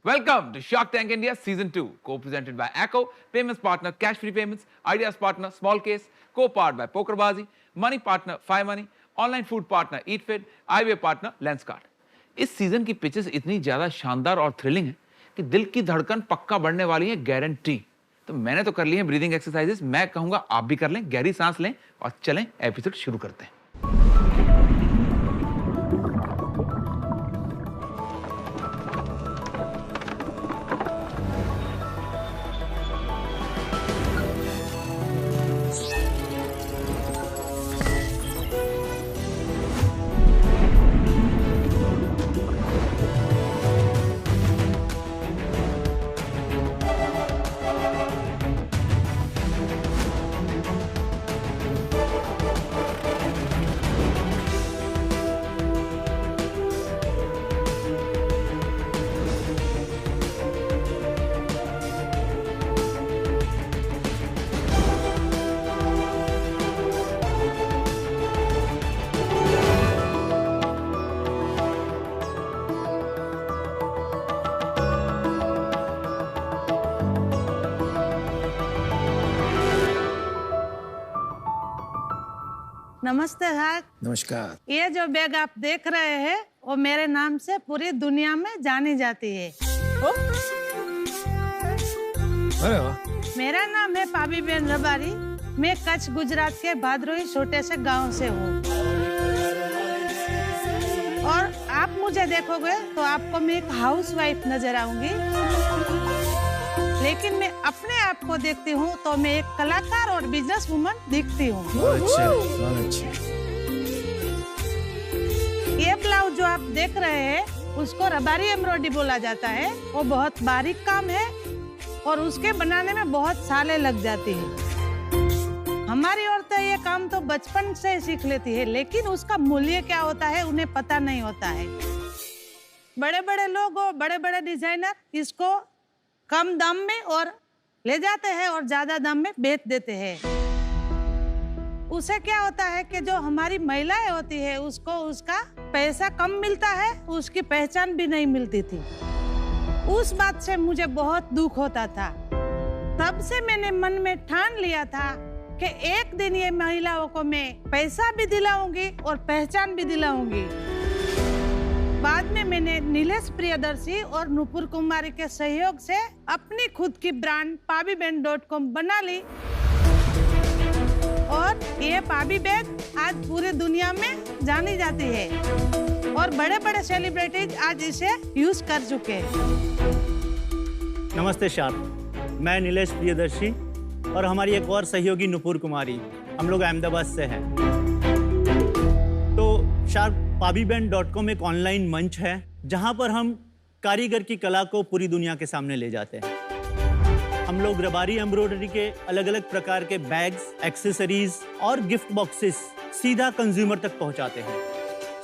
Welcome to Shark Tank India Season 2, co-presented by ACO, payments partner Cash Free Payments, ideas partner Small Case, co-powered by Pokerbazi, money partner Five Money, online food partner EatFit, eyewear partner Lenskart. इस season की pitches इतनी ज्यादा शानदार और thrilling है कि दिल की धड़कन पक्का बढ़ने वाली है, गारंटी। तो मैंने तो कर ली है ब्रीदिंग एक्सरसाइजेस, मैं कहूंगा आप भी कर लें, गहरी सांस लें और चलें एपिसोड शुरू करते हैं। नमस्ते सर। नमस्कार। ये जो बैग आप देख रहे हैं वो मेरे नाम से पूरी दुनिया में जानी जाती है। अरे वाह। मेरा नाम है पाबीबेन रबारी। मैं कच्छ गुजरात के भादरोई छोटे से गांव से हूँ और आप मुझे देखोगे तो आपको मैं एक हाउसवाइफ नजर आऊंगी, लेकिन मैं अपने आप को देखती हूँ तो मैं एक कलाकार और बिजनेस वुमन दिखती हूँ। ये ब्लाउज जो आप देख रहे हैं उसको रबारी एम्ब्रॉयडरी बोला जाता है। वो बहुत बारीक काम है और उसके बनाने में बहुत सालें लग जाती है। हमारी औरतें ये काम तो बचपन से सीख लेती है, लेकिन उसका मूल्य क्या होता है उन्हें पता नहीं होता है। बड़े बड़े लोग और बड़े बड़े डिजाइनर इसको कम दाम में और ले जाते हैं और ज्यादा दाम में बेच देते हैं। उसे क्या होता है कि जो हमारी महिलाएं होती है उसको उसका पैसा कम मिलता है, उसकी पहचान भी नहीं मिलती थी। उस बात से मुझे बहुत दुख होता था। तब से मैंने मन में ठान लिया था कि एक दिन ये महिलाओं को मैं पैसा भी दिलाऊंगी और पहचान भी दिलाऊंगी। बाद में मैंने नीलेश प्रियदर्शी और नुपुर कुमारी के सहयोग से अपनी खुद की ब्रांड pabiben.com बना ली और ये पाबी बैग आज पूरी दुनिया में जानी जाती है और बड़े बड़े सेलिब्रिटीज आज इसे यूज कर चुके हैं। नमस्ते शार्क, मैं नीलेश प्रियदर्शी और हमारी एक और सहयोगी नुपुर कुमारी, हम लोग अहमदाबाद से हैं। तो शार्क pabiben.com एक ऑनलाइन मंच है जहां पर हम कारीगर की कला को पूरी दुनिया के सामने ले जाते हैं। हम लोग रबारी एम्ब्रॉयडरी के अलग अलग प्रकार के बैग्स, एक्सेसरीज और गिफ्ट बॉक्सेस सीधा कंज्यूमर तक पहुंचाते हैं।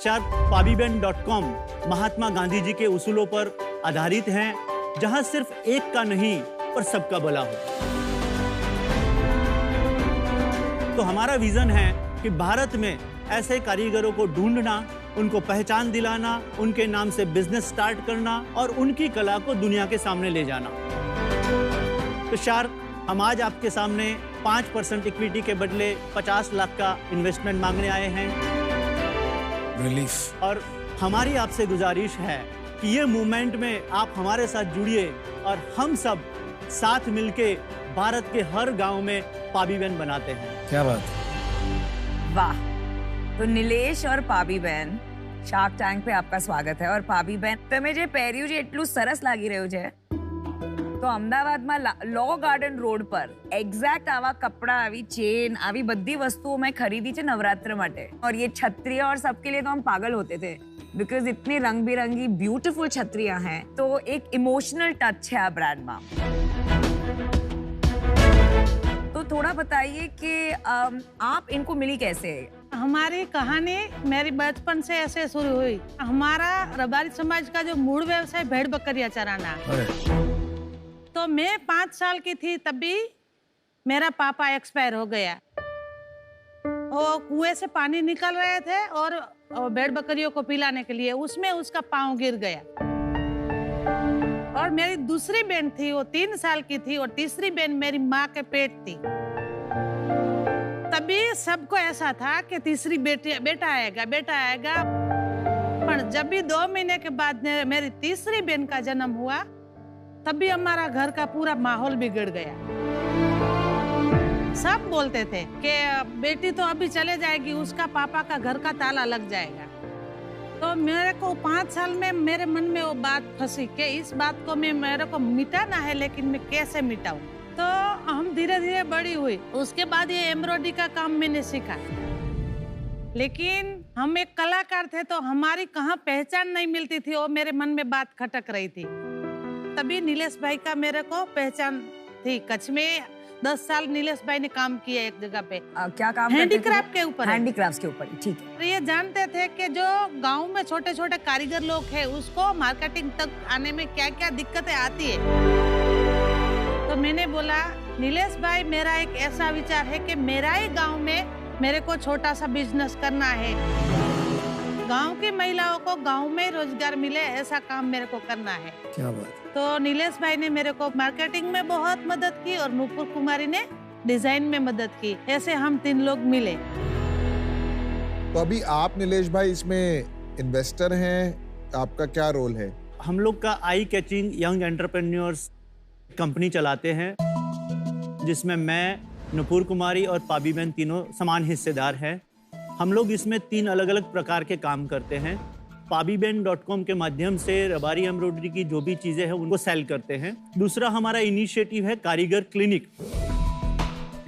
शार्क pabiben.com महात्मा गांधी जी के उसूलों पर आधारित हैं, जहां सिर्फ एक का नहीं पर सबका भला हो। तो हमारा विजन है कि भारत में ऐसे कारीगरों को ढूंढना, उनको पहचान दिलाना, उनके नाम से बिजनेस स्टार्ट करना और उनकी कला को दुनिया के सामने ले जाना। तो शार्क, हम आज आपके सामने 5% इक्विटी के बदले 50 लाख का इन्वेस्टमेंट मांगने आए हैं। रिलीफ। और हमारी आपसे गुजारिश है कि ये मूवमेंट में आप हमारे साथ जुड़िए और हम सब साथ मिलके भारत के हर गांव में पाबीबेन बनाते हैं। क्या बात। वाह। तो नीलेश और પાબીબેન શાર્ક ટેન્ક पे आपका स्वागत है। और પાબીબેન, તમે જે પહેર્યું છે એટલું સરસ લાગી રહ્યું છે। તો અમદાવાદમાં લો ગાર્ડન રોડ પર એક્ઝેક્ટ આવા કપડા, આવી ચેન, આવી બધી વસ્તુઓ મેં ખરીદી છે નવરાત્ર માટે। और ये छतरियाँ और सबके लिए तो हम पागल होते थे, बिकॉज इतनी रंग बिरंगी ब्यूटीफुल छतरियाँ हैं। तो एक इमोशनल टच है आ ब्रांड में। तो थोड़ा बताइए कि आप इनको मिली कैसे? हमारी कहानी मेरी बचपन से ऐसे शुरू हुई। हमारा रबारी समाज का जो मूल व्यवसाय भेड़ बकरियां चराना। तो मैं 5 साल की थी तभी मेरा पापा एक्सपायर हो गया। वो कुएं से पानी निकल रहे थे और भेड़ बकरियों को पिलाने के लिए उसमें उसका पाँव गिर गया और मेरी दूसरी बहन थी, वो 3 साल की थी, और तीसरी बहन मेरी माँ के पेट थी। तभी सबको ऐसा था कि तीसरी बेटा आएगा। पर जब भी 2 महीने के बाद मेरी तीसरी बहन का जन्म हुआ, तभी हमारा घर का पूरा माहौल बिगड़ गया। सब बोलते थे कि बेटी तो अभी चले जाएगी, उसका पापा का घर का ताला लग जाएगा। तो मेरे को 5 साल में मेरे मन में वो बात फंसी कि इस बात को मेरे को मिटाना है, लेकिन मैं कैसे मिटाऊं। तो हम धीरे धीरे बड़ी हुई। उसके बाद ये एम्ब्रॉयडरी का काम मैंने सीखा, लेकिन हम एक कलाकार थे तो हमारी कहाँ पहचान नहीं मिलती थी, वो मेरे मन में बात खटक रही थी। तभी नीलेश भाई का मेरे को पहचान थी। कच्छ में 10 साल नीलेश भाई ने काम किया एक जगह पे। क्या काम? हैंडीक्राफ्ट के ऊपर। हैंडीक्राफ्ट के ऊपर, ठीक है। तो ये जानते थे कि जो गांव में छोटे छोटे कारीगर लोग हैं, उसको मार्केटिंग तक आने में क्या क्या दिक्कतें आती है। तो मैंने बोला, नीलेश भाई, मेरा एक ऐसा विचार है कि मेरा ही गांव में मेरे को छोटा सा बिजनेस करना है। गांव की महिलाओं को गांव में रोजगार मिले, ऐसा काम मेरे को करना है। क्या बात। तो नीलेश भाई ने मेरे को मार्केटिंग में बहुत मदद की और नूपुर कुमारी ने डिजाइन में मदद की। ऐसे हम 3 लोग मिले। तो अभी आप नीलेश भाई इसमें इन्वेस्टर हैं, आपका क्या रोल है? हम लोग का eye catching young entrepreneurs company चलाते हैं, जिसमें मैं, नूपुर कुमारी और पाबी बहन तीनों समान हिस्सेदार हैं। हम लोग इसमें 3 अलग अलग प्रकार के काम करते हैं। pabiben.com के माध्यम से रबारी एम्ब्रॉयडरी की जो भी चीज़ें हैं उनको सेल करते हैं। दूसरा हमारा इनिशिएटिव है कारीगर क्लिनिक,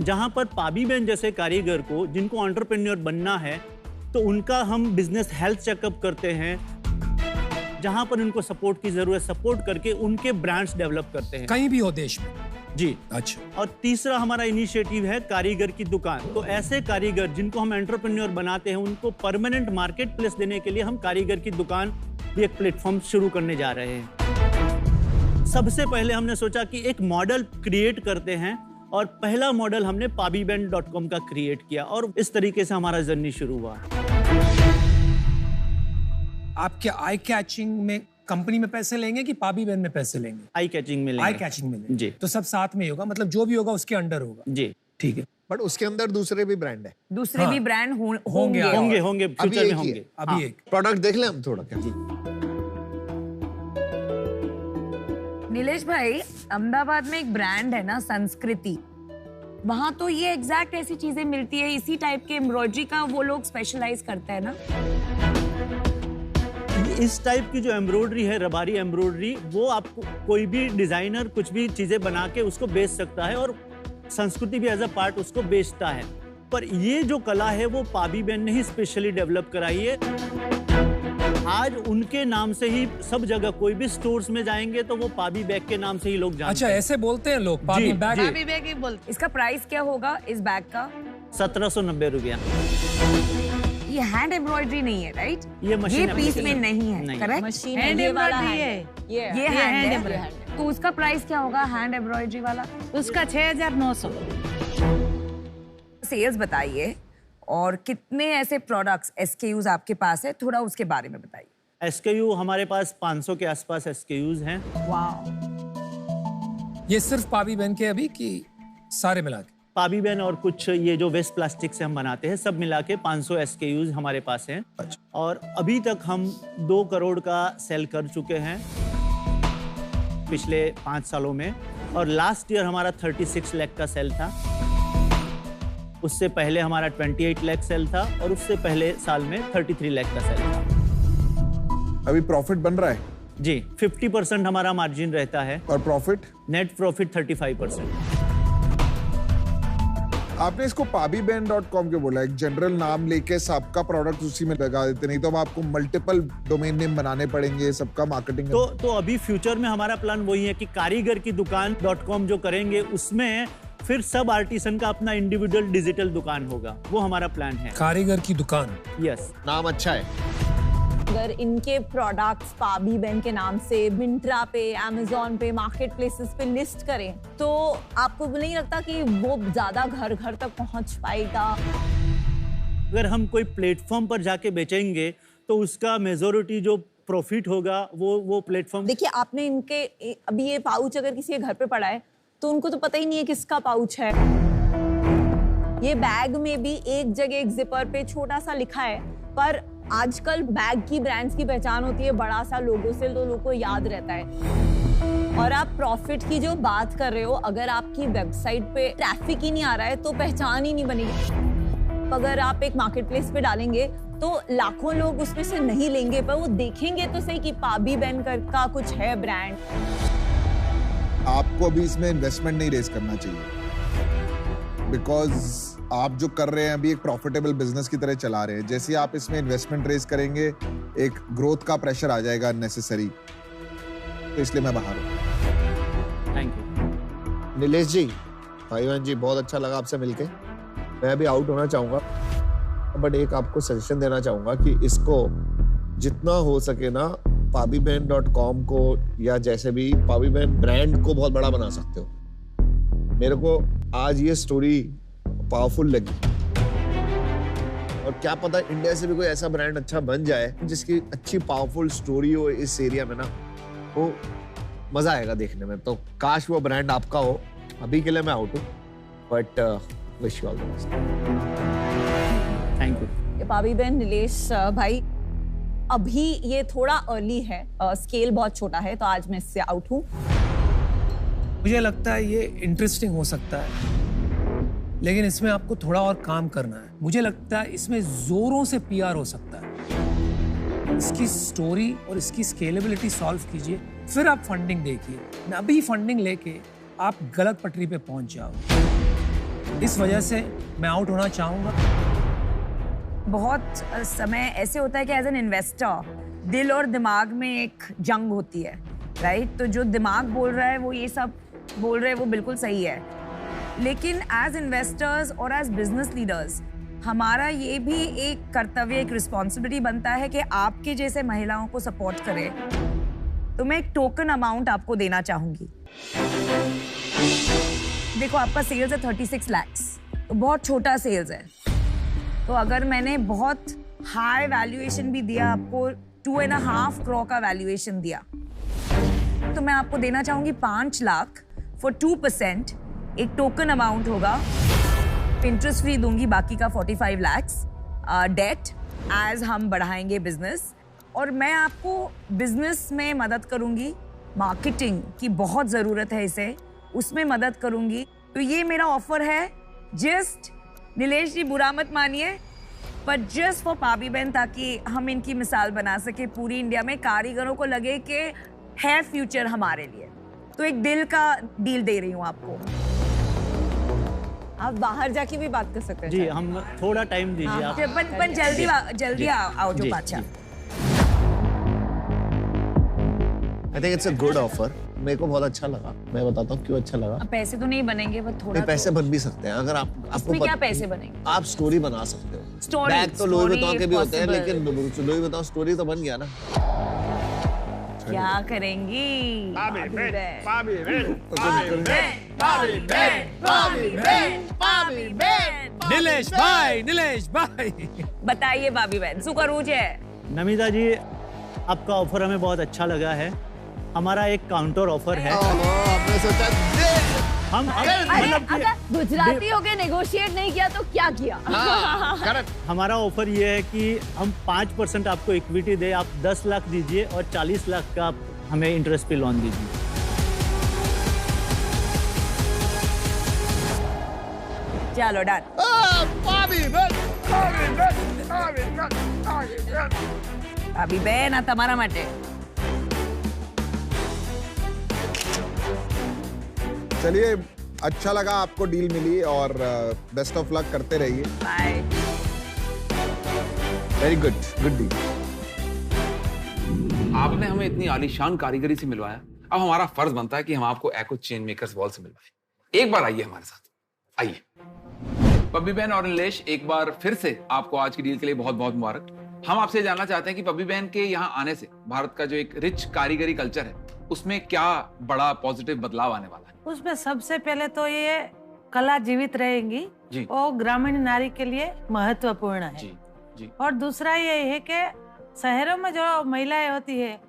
जहां पर पाबी बहन जैसे कारीगर को जिनको एंटरप्रेन्योर बनना है, तो उनका हम बिजनेस हेल्थ चेकअप करते हैं, जहां पर उनको सपोर्ट की जरूरत, सपोर्ट करके उनके ब्रांड्स डेवलप करते हैं कहीं भी हो देश में। जी। अच्छा। और तीसरा हमारा इनिशिएटिव है कारीगर की दुकान। तो ऐसे कारीगर जिनको हम एंटरप्रेन्योर बनाते हैं, उनको परमानेंट मार्केट प्लेस देने के लिए हम कारीगर की दुकान भी एक प्लेटफॉर्म शुरू करने जा रहे हैं। सबसे पहले हमने सोचा कि एक मॉडल क्रिएट करते हैं, और पहला मॉडल हमने pabiben.com का क्रिएट किया, और इस तरीके से हमारा जर्नी शुरू हुआ। आपके आई कैचिंग में कंपनी में पैसे लेंगे कि पाबी बहन में पैसे लेंगे? आई कैचिंग में लेंगे। आई कैचिंग में लेंगे जी। तो सब साथ में ही होगा, मतलब जो भी होगा उसके अंडर होगा। जी, ठीक है। बट उसके अंदर दूसरे भी ब्रांड है। दूसरे भी ब्रांड होंगे होंगे फ्यूचर में अभी होंगे। अभी एक प्रोडक्ट देख लें हम थोड़ा क्या? जी। नीलेश भाई, अहमदाबाद में एक ब्रांड है ना, संस्कृति, वहाँ तो ये एग्जैक्ट ऐसी चीजें मिलती है, इसी टाइप के एम्ब्रॉयडरी का वो लोग स्पेशलाइज करते हैं ना। इस टाइप की जो एम्ब्रॉयडरी है, रबारी एम्ब्रॉयडरी, वो आपको कोई भी डिजाइनर कुछ भी चीजें बना के उसको बेच सकता है, और संस्कृति भी एज अ पार्ट उसको बेचता है। पर ये जो कला है वो पाबी बहन ने ही स्पेशली डेवलप कराई है। आज उनके नाम से ही सब जगह कोई भी स्टोर्स में जाएंगे तो वो पाबी बैग के नाम से ही लोग जानते अच्छा, हैं। ऐसे बोलते हैं लोग पाबी बैग? पाबी बैग ही बोलते। इसका प्राइस क्या होगा इस बैग का? 1790 रुपया। ये हैंड एम्ब्रॉयडरी नहीं है, राइट? ये मशीन पीस में नहीं है, करेक्ट? मशीन हैंड ये वाला एम्ब्रॉयडरी है। है। ये हैंड एम्ब्रॉयडरी। है। तो उसका प्राइस क्या होगा हैंड एम्ब्रॉयडरी वाला? उसका 6900। सेल्स बताइए, और कितने ऐसे प्रोडक्ट्स SKUs आपके पास है, थोड़ा उसके बारे में बताइए। SKU हमारे पास 500 के आसपास SKUs हैं। वाह। ये सिर्फ पाबी बहन के अभी कि सारे मिला के? पाबी बहन और कुछ ये जो वेस्ट प्लास्टिक से हम बनाते हैं, सब मिला के 500 SKUs हमारे पास हैं। और अभी तक हम 2 करोड़ का सेल कर चुके हैं पिछले 5 सालों में, और लास्ट ईयर हमारा 36 लाख का सेल था। उससे पहले हमारा 28 लाख सेल था, और उससे पहले साल में 33 लाख का सेल था। अभी प्रॉफिट बन रहा है? जी, 50% हमारा मार्जिन रहता है, और प्रॉफिट? Net profit 35%। आपने इसको pabiben.com क्यों बोला? एक जनरल नाम लेके सबका प्रोडक्ट उसी में लगा देते, नहीं तो अब आपको मल्टीपल डोमेन नेम बनाने पड़ेंगे, सबका मार्केटिंग। तो अभी फ्यूचर में हमारा प्लान वही है कि कारीगर की दुकान .com जो करेंगे, उसमें फिर सब आर्टिसन का अपना इंडिविजुअल डिजिटल दुकान होगा। वो हमारा प्लान है। कारीगर की दुकान, यस। नाम अच्छा है। अगर इनके प्रोडक्ट्स पाबी बहन के नाम से मिंत्रा पे, अमेज़न पे, मार्केट प्लेसेस पे लिस्ट करें, तो आपको नहीं लगता कि वो ज्यादा घर घर तक पहुंच पाएगा? अगर हम कोई प्लेटफॉर्म पर जाके बेचेंगे तो उसका मेजोरिटी जो प्रॉफिट होगा वो प्लेटफॉर्म। देखिए आपने इनके अभी ये पाउच अगर किसी के घर पे पड़ा है तो उनको तो पता ही नहीं है किसका पाउच है। ये बैग में भी एक जगह एक जिपर पे छोटा सा लिखा है, पर आजकल बैग की ब्रांड्स की पहचान होती है बड़ा सा लोगो से, तो लोगों को याद रहता है। और आप प्रॉफिट की जो बात कर रहे हो, अगर आपकी वेबसाइट पे ट्रैफिक ही नहीं आ रहा है तो पहचान ही नहीं बनेगी। अगर आप एक मार्केट प्लेस पे डालेंगे तो लाखों लोग उसमें से नहीं लेंगे, पर वो देखेंगे तो सही कि पाबी बैन का कुछ है ब्रांड। आपको अभी इसमें इन्वेस्टमेंट नहीं रेज करना चाहिए, बिकॉज आप जो कर रहे हैं अभी एक प्रॉफिटेबल बिजनेस की तरह चला रहे हैं। जैसे आप इसमें इन्वेस्टमेंट रेज करेंगे एक ग्रोथ का प्रेशर आ जाएगा नेसेसरी, तो इसलिए मैं बाहर हूँ। थैंक यू नीलेश जी, भाईवान जी, बहुत अच्छा लगा आपसे मिलके। मैं भी आउट होना चाहूंगा, बट एक आपको सजेशन देना चाहूंगा कि इसको जितना हो सके ना pabiben.com को या जैसे भी पाबीबेन ब्रांड को बहुत बड़ा बना सकते हो। मेरे को आज ये स्टोरी पावरफुल लगी, और क्या पता इंडिया से भी कोई ऐसा ब्रांड अच्छा बन जाए जिसकी अच्छी पावरफुल स्टोरी हो इस एरिया में ना, वो मजा आएगा देखने में। तो काश वो ब्रांड आपका हो। अभी के लिए मैं आउट हूँ, but wish you all the best. Thank you. पाबी बैन, नीलेश भाई, अभी ये थोड़ा अर्ली है, स्केल बहुत छोटा है, तो आज मैं इससे आउट हूँ। मुझे लगता है ये इंटरेस्टिंग हो सकता है, लेकिन इसमें आपको थोड़ा और काम करना है। मुझे लगता है इसमें जोरों से पीआर हो सकता है। इसकी स्टोरी और इसकी स्केलेबिलिटी सॉल्व कीजिए, फिर आप फंडिंग देखिए। अभी फंडिंग लेके आप गलत पटरी पे पहुंच जाओ। इस वजह से मैं आउट होना चाहूंगा। बहुत समय ऐसे होता है कि एज एन इन्वेस्टर दिल और दिमाग में एक जंग होती है, राइट? तो जो दिमाग बोल रहा है वो ये सब बोल रहे हैं, वो बिल्कुल सही है, लेकिन एज इन्वेस्टर्स और एज बिजनेस लीडर्स हमारा ये भी एक कर्तव्य, एक रिस्पॉन्सिबिलिटी बनता है कि आपके जैसे महिलाओं को सपोर्ट करें। तो मैं एक टोकन अमाउंट आपको देना चाहूंगी। देखो, आपका सेल्स है 36 लाख, तो बहुत छोटा सेल्स है। तो अगर मैंने बहुत हाई वैल्यूएशन भी दिया, आपको 2.5 करोड़ का वैल्यूएशन दिया, तो मैं आपको देना चाहूंगी 5 लाख फॉर 2%। एक टोकन अमाउंट होगा, इंटरेस्ट फ्री दूंगी, बाकी का 45 लाख डेट एज हम बढ़ाएंगे बिजनेस। और मैं आपको बिजनेस में मदद करूंगी, मार्केटिंग की बहुत जरूरत है इसे, उसमें मदद करूंगी। तो ये मेरा ऑफर है। जस्ट नीलेश जी, बुरा मत मानिए, पर जस्ट फॉर पाबी बैन, ताकि हम इनकी मिसाल बना सके पूरी इंडिया में, कारीगरों को लगे कि है फ्यूचर हमारे लिए। तो एक दिल का डील दे रही हूँ आपको। आप बाहर जाके भी बात कर सकते हैं। जी, हम थोड़ा टाइम दीजिए आप। पण जल्दी आओ जो बादशाह। I think it's a good offer. मेरे को बहुत अच्छा लगा। मैं बताता हूँ क्यों अच्छा लगा। पैसे तो नहीं बनेंगे, पर थोड़ा पैसे बन भी सकते हैं अगर आपको इसमें क्या पैसे बनेंगे? आप स्टोरी बना सकते हो। स्टोरी, बैग तो लुई स्टोरी विटॉन के भी होते हैं, possible। लेकिन लुई विटॉन स्टोरी तो बन गया ना। क्या करेंगी? नीलेश भाई बताइए पाबी बैन, શું કરવું છે? नमिता जी, आपका ऑफर हमें बहुत अच्छा लगा है। हमारा एक काउंटर ऑफर है। आपने सोचा हम अगर गुजराती हो के नेगोशिएट नहीं किया तो क्या किया? हमारा ऑफर ये है कि हम 5% आपको इक्विटी दे, आप 10 लाख दीजिए और 40 लाख का आप हमें इंटरेस्ट पे लोन दीजिए। चलो डन। पाबी બેન, આ તમારા માટે। चलिए, अच्छा लगा आपको डील मिली, और बेस्ट ऑफ लक करते रहिए। बाय। Very good deal. आपने हमें इतनी आलीशान कारीगरी से मिलवाया, अब हमारा फर्ज बनता है कि हम आपको एको चेन मेकर्स वॉल से मिलवाएं। एक बार आइए हमारे साथ, आइए। पब्बी बैन और नीलेश, एक बार फिर से आपको आज की डील के लिए बहुत बहुत मुबारक। हम आपसे जानना चाहते हैं कि पब्बी बैन के यहाँ आने से भारत का जो एक रिच कारीगरी कल्चर है, उसमें क्या बड़ा पॉजिटिव बदलाव आने वाला है? उसमें सबसे पहले तो ये कला जीवित रहेंगी जी। और ग्रामीण नारी के लिए महत्वपूर्ण है। जी जी। और दूसरा ये है कि शहरों में जो महिलाएं होती है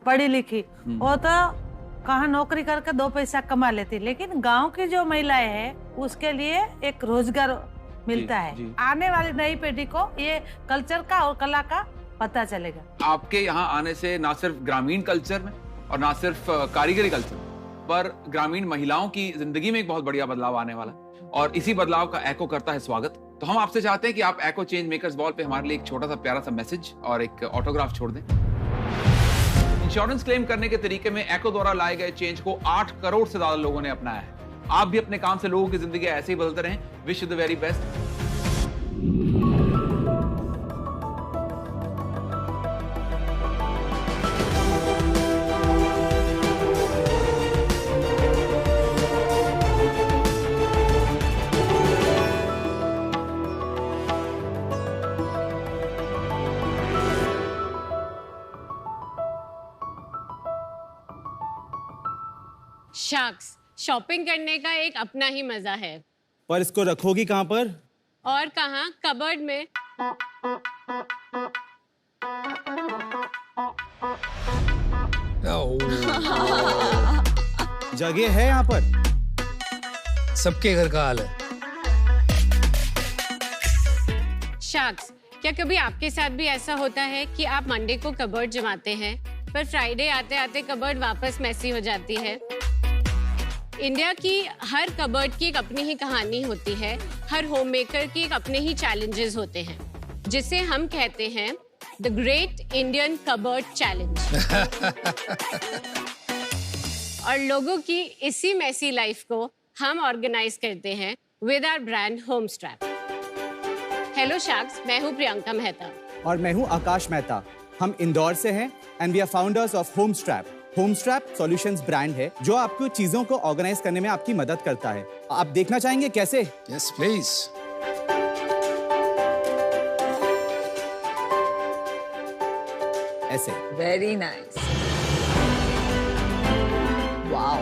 पढ़ी लिखी, वो तो कहाँ नौकरी करके 2 पैसा कमा लेती, लेकिन गांव की जो महिलाएं हैं उसके लिए एक रोजगार मिलता है। जी। आने वाली नई पीढ़ी को ये कल्चर का और कला का पता चलेगा। आपके यहाँ आने से ना सिर्फ ग्रामीण कल्चर में और ना सिर्फ कारीगरी कल्चर पर ग्रामीण महिलाओं की जिंदगी में एक बहुत बढ़िया बदलाव आने वाला है और इसी बदलाव का एको करता है स्वागत। तो हम आपसे चाहते हैं कि आप एको चेंज मेकर्स वॉल पे हमारे लिए एक छोटा सा प्यारा सा मैसेज और एक ऑटोग्राफ छोड़ दें। इंश्योरेंस क्लेम करने के तरीके में एको द्वारा लाए गए चेंज को 8 करोड़ से ज्यादा लोगों ने अपनाया है। आप भी अपने काम से लोगों की जिंदगी ऐसे ही बदलते रहें। Wish you the very best. शख्स शॉपिंग करने का एक अपना ही मजा है। पर इसको रखोगी कहाँ पर? और कहाँ? कबर्ड में। जगह है यहाँ पर। सबके घर का हाल है। शख्स, क्या कभी आपके साथ भी ऐसा होता है कि आप मंडे को कबर्ड जमाते हैं पर फ्राइडे आते आते कबर्ड वापस मैसी हो जाती है? इंडिया की हर कबर्ड की एक अपनी ही कहानी होती है, हर होममेकर की एक अपने ही चैलेंजेस होते हैं, जिसे हम कहते हैं the great Indian cupboard challenge. और लोगों की इसी मैसी लाइफ को हम ऑर्गेनाइज करते हैं विद आवर ब्रांड होमस्ट्रैप। हेलो शख्स, मैं हूँ प्रियंका मेहता। और मैं हूँ आकाश मेहता। हम इंदौर से हैं and we are founders of Homestrap. Homestrap solutions brand है जो आपको चीजों को ऑर्गेनाइज करने में आपकी मदद करता है। आप देखना चाहेंगे कैसे? Yes please. ऐसे। Very nice. वाओ।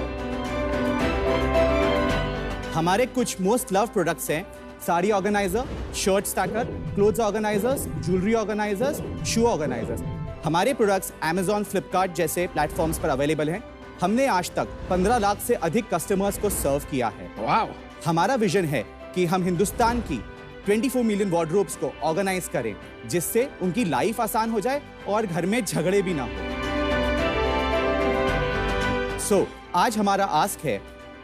हमारे कुछ मोस्ट लव प्रोडक्ट्स हैं sari organiser, shirt stacker, clothes organisers, jewellery organisers, shoe organisers. हमारे प्रोडक्ट्स Amazon, Flipkart जैसे प्लेटफॉर्म्स पर अवेलेबल हैं। हमने आज तक 15 लाख से अधिक कस्टमर्स को सर्व किया है। वाओ। हमारा विजन है कि हम हिंदुस्तान की 24 मिलियन वार्डरोब्स को ऑर्गेनाइज करें, जिससे उनकी लाइफ आसान हो जाए और घर में झगड़े भी ना हो। सो आज हमारा आस्क है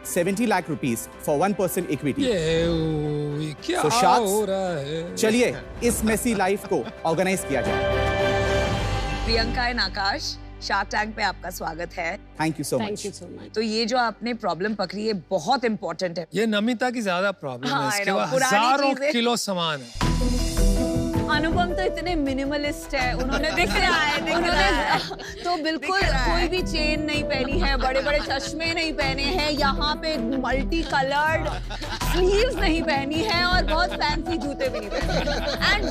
70 लाख रुपीस फॉर 1% इक्विटी। क्या So, sharks, हो रहा है? चलिए इस मेसी लाइफ को ऑर्गेनाइज किया जाए। Priyanka and Akash, shark tank पे आपका स्वागत है। Thank you so thank much. You so much. तो ये जो आपने प्रॉब्लम पकड़ी है बहुत इंपॉर्टेंट है। ये नमिता की ज्यादा प्रॉब्लम हाँ, है। I इसके know, बाद पुरानी हजारों चीजें। किलो सामान है। अनुपम तो इतने मिनिमलिस्ट है, उन्होंने दिख रहा है। तो बिल्कुल दिख रहा है। कोई भी चेन नहीं पहनी है, बड़े बड़े चश्मे नहीं पहने हैं, यहाँ पे मल्टी कलर्ड स्लीव्स नहीं पहनी है और बहुत फैंसी जूते भी नहीं पहने। And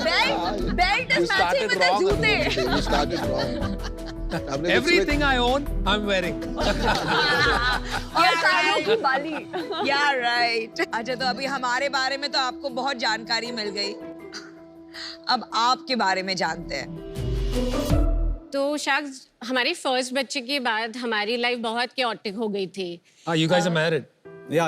belt is matching with the जूते। Everything I own, I'm wearing. और कानों की बाली। या राइट। अच्छा, तो अभी हमारे बारे में तो आपको बहुत जानकारी मिल गई, अब आपके बारे में जानते हैं। तो शख्स, हमारे फर्स्ट बच्चे के बाद हमारी लाइफ बहुत chaotic हो गई थी। You guys are married? या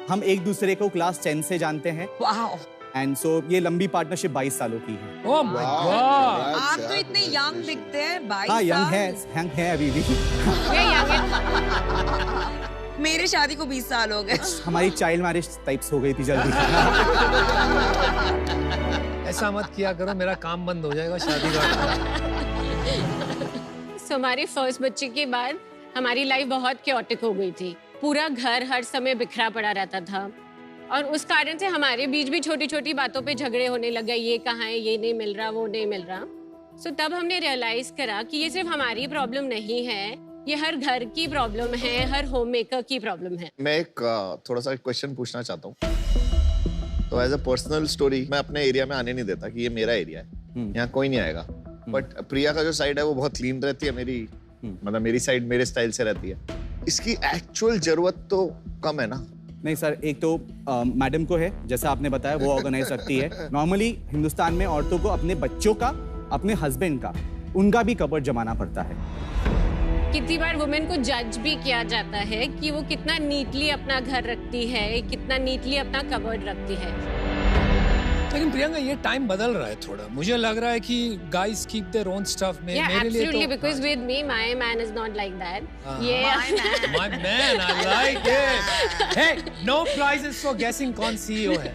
हम एक दूसरे को क्लास 10 से जानते हैं वाओ। एंड सो ये लंबी पार्टनरशिप 22 सालों की है। Oh my God! आप तो इतने यंग दिखते हैं। 22 हाँ, साल। यंग है अभी भी। मेरे शादी को 20 साल हो गए। हमारी चाइल्ड मैरिज टाइप्स हो गई थी जल्दी। ऐसा मत किया करो, मेरा काम बंद हो जाएगा शादी का। So, हमारे फर्स्ट बच्चे के बाद हमारी लाइफ बहुत chaotic हो गई थी। पूरा घर हर समय बिखरा पड़ा रहता था और उस कारण से हमारे बीच भी छोटी छोटी बातों पे झगड़े होने लगे। ये कहाँ है, ये नहीं मिल रहा, वो नहीं मिल रहा। So, तब हमने रियलाइज करा कि ये सिर्फ हमारी प्रॉब्लम नहीं है, ये हर घर की प्रॉब्लम है, हर होम मेकर की प्रॉब्लम है। मैं एक थोड़ा सा क्वेश्चन पूछना चाहता हूँ। तो एज अ पर्सनल स्टोरी मैं अपने एरिया में आने नहीं देता कि ये मेरा एरिया है, यहाँ कोई नहीं आएगा। बट प्रिया का जो साइड है वो बहुत क्लीन रहती है, मेरी साइड मेरे स्टाइल से रहती है। इसकी एक्चुअल जरूरत तो कम है ना, नहीं सर, एक तो मैडम को है, जैसा आपने बताया, वो ऑर्गेनाइज रखती है। नॉर्मली हिंदुस्तान में औरतों को अपने बच्चों का, अपने हस्बैंड का, उनका भी कबर्ड जमाना पड़ता है। कितनी बार वुमेन को जज भी किया जाता है कि वो कितना नीटली अपना घर रखती है, कितना नीटली अपना कबर्ड रखती है। लेकिन प्रियंका ये टाइम बदल रहा है थोड़ा, मुझे लग रहा है कि guys keep their own stuff में। मेरे लिए तो because with me my man is not like that. My man, I like it. Hey, no prizes for guessing कौन CEO है।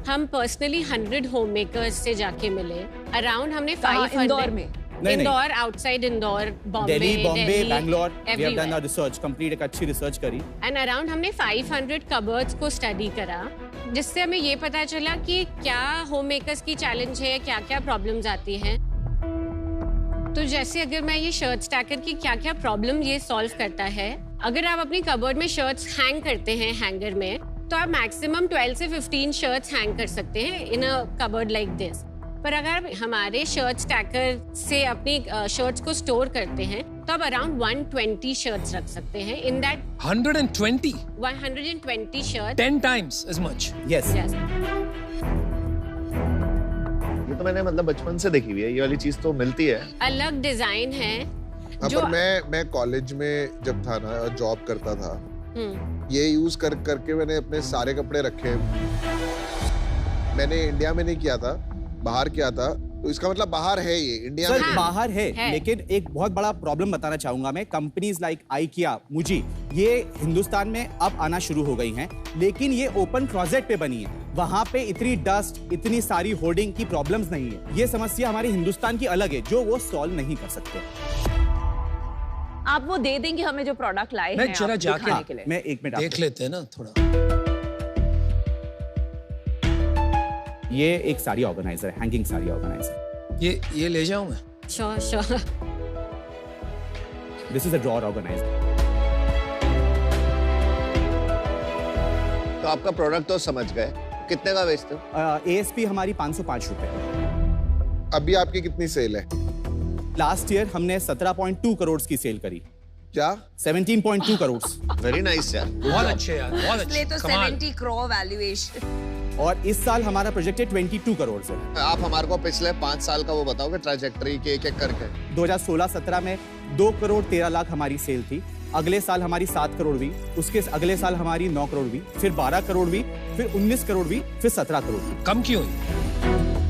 हम पर्सनली 100 होम मेकर्स से जाके मिले। अराउंड हमने 500 इंदौर में, Indore, outside Indore, Bombay, Delhi, Bombay, Bangalore, we have done everywhere. our research, complete एक अच्छी रिसर्च करी। एंड अराउंड हमने 500 कबर्ड्स को स्टडी करा, जिससे हमें ये पता चला कि क्या होम मेकर्स की चैलेंज है, क्या क्या प्रॉब्लम्स आती हैं। तो जैसे अगर मैं ये शर्ट स्टैकर की क्या क्या प्रॉब्लम ये सॉल्व करता है, अगर आप अपनी कबर्ड में शर्ट्स हैंग करते हैं हैंगर में, तो आप मैक्सिमम 12 से 15 शर्ट्स हैंग कर सकते हैं इन अ कबर्ड लाइक दिस। पर अगर हमारे शर्ट स्टैकर से अपनी शर्ट्स को स्टोर करते हैं, तो आप अराउंड 120 शर्ट्स रख सकते हैं in that 120 shirts 10 times as much. Yes. ये तो मैंने मतलब बचपन से देखी हुई है, ये वाली चीज तो मिलती है। अलग डिजाइन है। हाँ, जो पर मैं कॉलेज में जब था ना, जॉब करता था, ये यूज करके मैंने अपने सारे कपड़े रखे। मैंने इंडिया में नहीं किया था, बाहर किया था, तो इसका मतलब बाहर है, ये इंडिया में सर बाहर है, लेकिन एक बहुत बड़ा प्रॉब्लम बताना चाहूंगा मैं। कंपनीज लाइक IKEA, मुजी, ये हिंदुस्तान में अब आना शुरू हो गई हैं, लेकिन ये ओपन क्लोजेट पे बनी है। वहां पे इतनी डस्ट, इतनी सारी होर्डिंग की प्रॉब्लम्स नहीं है। ये समस्या हमारी हिंदुस्तान की अलग है, जो वो सॉल्व नहीं कर सकते। आप वो दे देंगे हमें जो प्रोडक्ट लाए हैं जरा आप जाके दिखाने के लिए। मैं एक मिनट देख लेते हैं ना थोड़ा। ये एक साड़ी ऑर्गेनाइजर है, हैंगिंग साड़ी ऑर्गेनाइजर। ये ले जाऊं मैं? Sure. This is a drawer organiser. तो आपका प्रोडक्ट तो समझ गए, कितने का बेचते हो? ASP हमारी 505 रुपए। अभी आपकी कितनी सेल है? लास्ट ईयर हमने 17.2 करोड़ की सेल करी। क्या? 17.2 करोड़। वेरी नाइस यार, बहुत अच्छे यार, बहुत इसलिए अच्छे। तो 70 करोड़ वैल्यूएशन। और इस साल हमारा प्रोजेक्ट है 22 करोड़ से। आप हमारे को पिछले 5 साल का वो बताओगे ट्रैजेक्टरी के एक एक करके। 2016-17 में 2 करोड़ 13 लाख हमारी सेल थी। अगले साल हमारी 7 करोड़ हुई, उसके अगले साल हमारी 9 करोड़ हुई, फिर 12 करोड़ हुई, फिर 19 करोड़ हुई, फिर 17 करोड़ हुई। कम क्यों हुई?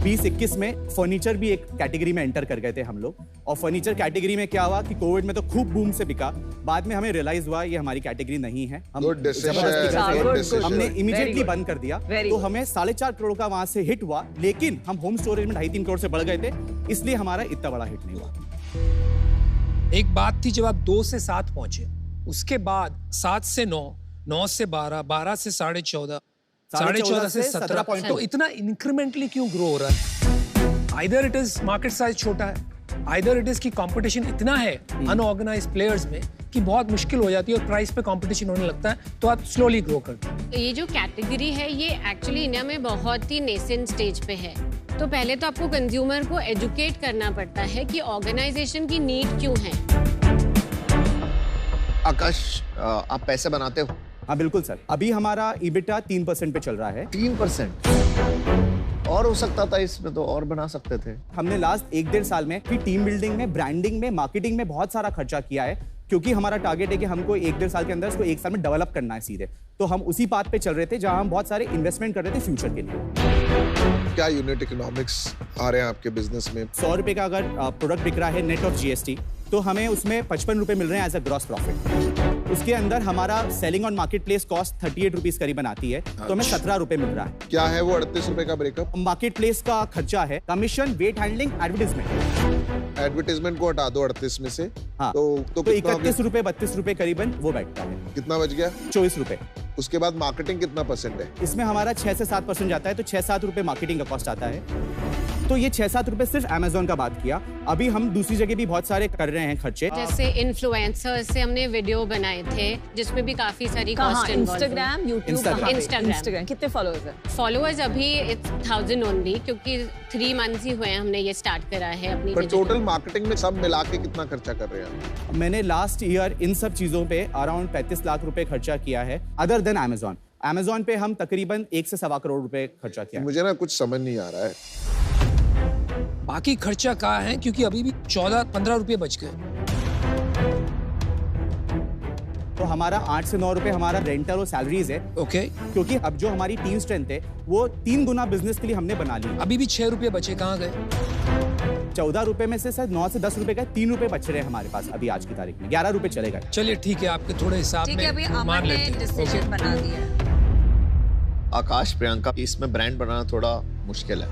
20-21 में फर्नीचर भी एक कैटेगरी में एंटर कर गए थे हम लोग, और फर्नीचर कैटेगरी में क्या हुआ कि कोविड में तो खूब बूम से बिका। बाद में हमें रियलाइज हुआ ये हमारी कैटेगरी नहीं है। हम Good decision, जबरदस्ती करके good decision. हमने Very इमीडिएटली good. बंद कर दिया। Very तो good. हमें 4.5 करोड़ का वहां से हिट हुआ, लेकिन हम होम स्टोरेज में 2.5-3 करोड़ से बढ़ गए थे, इसलिए हमारा इतना बड़ा हिट नहीं हुआ। एक बात थी, जब आप 2 से 7 पहुंचे, उसके बाद 7 से 9, 9 से 12, 12 से 14.5, 14.5 से 17, तो इतना इंक्रीमेंटली क्यों ग्रो हो रहा है? Either it is market size छोटा है, आइदर इट इज की कंपटीशन इतना है अनऑर्गेनाइज्ड प्लेयर्स में कि बहुत मुश्किल हो जाती है और प्राइस पे कंपटीशन होने लगता है, तो आप स्लोली ग्रो करते हैं। ये जो कैटेगरी है, ये एक्चुअली इंडिया में बहुत ही नेसेंट स्टेज पे है। तो पहले तो आपको कंज्यूमर को एजुकेट करना पड़ता है कि ऑर्गेनाइजेशन की नीड क्यों है। आकाश, आप पैसे बनाते हो? हाँ बिल्कुल सर, अभी हमारा EBITDA 3% पे चल रहा है। 3%? और हो सकता था इसमें, तो और बना सकते थे। हमने लास्ट 1-1.5 साल में टीम बिल्डिंग में, ब्रांडिंग में, मार्केटिंग में बहुत सारा खर्चा किया है, क्योंकि हमारा टारगेट है कि हमको 1-1.5 साल के अंदर इसको 1 साल में डेवलप करना है सीधे। तो हम उसी पाथ पे चल रहे थे जहां हम बहुत सारे इन्वेस्टमेंट कर रहे थे फ्यूचर के लिए। क्या यूनिट इकोनॉमिक्स आ रहे हैं आपके बिजनेस में? 100 रुपए का अगर प्रोडक्ट बिक रहा है नेट ऑफ GST, तो हमें उसमें 55 रुपए मिल रहे हैं एज अ ग्रॉस प्रॉफिट। उसके अंदर हमारा selling on market place cost 38 rupees करीबन आती है, तो हमें 17 रुपए मिल रहा है। क्या है वो 38 रुपए का ब्रेकअप? मार्केट प्लेस का खर्चा है commission, weight handling, advertisement. Advertisement को हटा दो 38 में से, हाँ, तो 31 रुपए 32 रुपए करीबन वो बैठता है। कितना बच गया? 24 रुपए। उसके बाद मार्केटिंग कितना % है? इसमें हमारा 6 से 7% जाता है, तो 6-7 रुपए मार्केटिंग का कॉस्ट आता है। तो ये 6-7 रुपए सिर्फ Amazon का बात किया। अभी हम दूसरी जगह भी बहुत सारे कर रहे हैं खर्चे। जैसे इन्फ्लुएंसर्स से हमने वीडियो बनाए थे जिसमें भी काफी सारी cost involve. Instagram, YouTube, Instagram. कितने फॉलोअर्स हैं? फॉलोअर्स अभी 1000 ओनली, क्योंकि 3 मंथ्स ही हुए हैं हमने ये स्टार्ट करा है अपनी। पर टोटल मार्केटिंग में सब मिला के कितना खर्चा कर रहे हैं? मैंने लास्ट ईयर इन सब चीजों पे अराउंड 35 लाख रुपए खर्चा किया है, अदर देन Amazon पे हम तकरीबन 1 से सवा करोड़ रुपए खर्चा किया है। मुझे ना कुछ समझ नहीं आ रहा है। बाकी खर्चा कहाँ है, क्योंकि अभी भी 14-15 रुपए बच गए। तो हमारा 8 से 9 रुपए हमारा रेंटल और सैलरीज है। ओके। क्योंकि अब जो हमारी टीम स्ट्रेंथ है वो 3 गुना बिजनेस के लिए हमने बना ली। अभी भी 6 रुपए बचे, कहाँ गए? 14 रुपए में से शायद 9 से 10 रुपए का 3 रुपए बच रहे हैं हमारे पास अभी आज की तारीख में। 11 रुपए चले गए। चलिए ठीक है, आपके थोड़े हिसाब ठीक है, अभी में अमन मान ने लेते हैं। डिसीजन बना दिया है। आकाश, प्रियंका, इसमें ब्रांड बनाना थोड़ा मुश्किल है।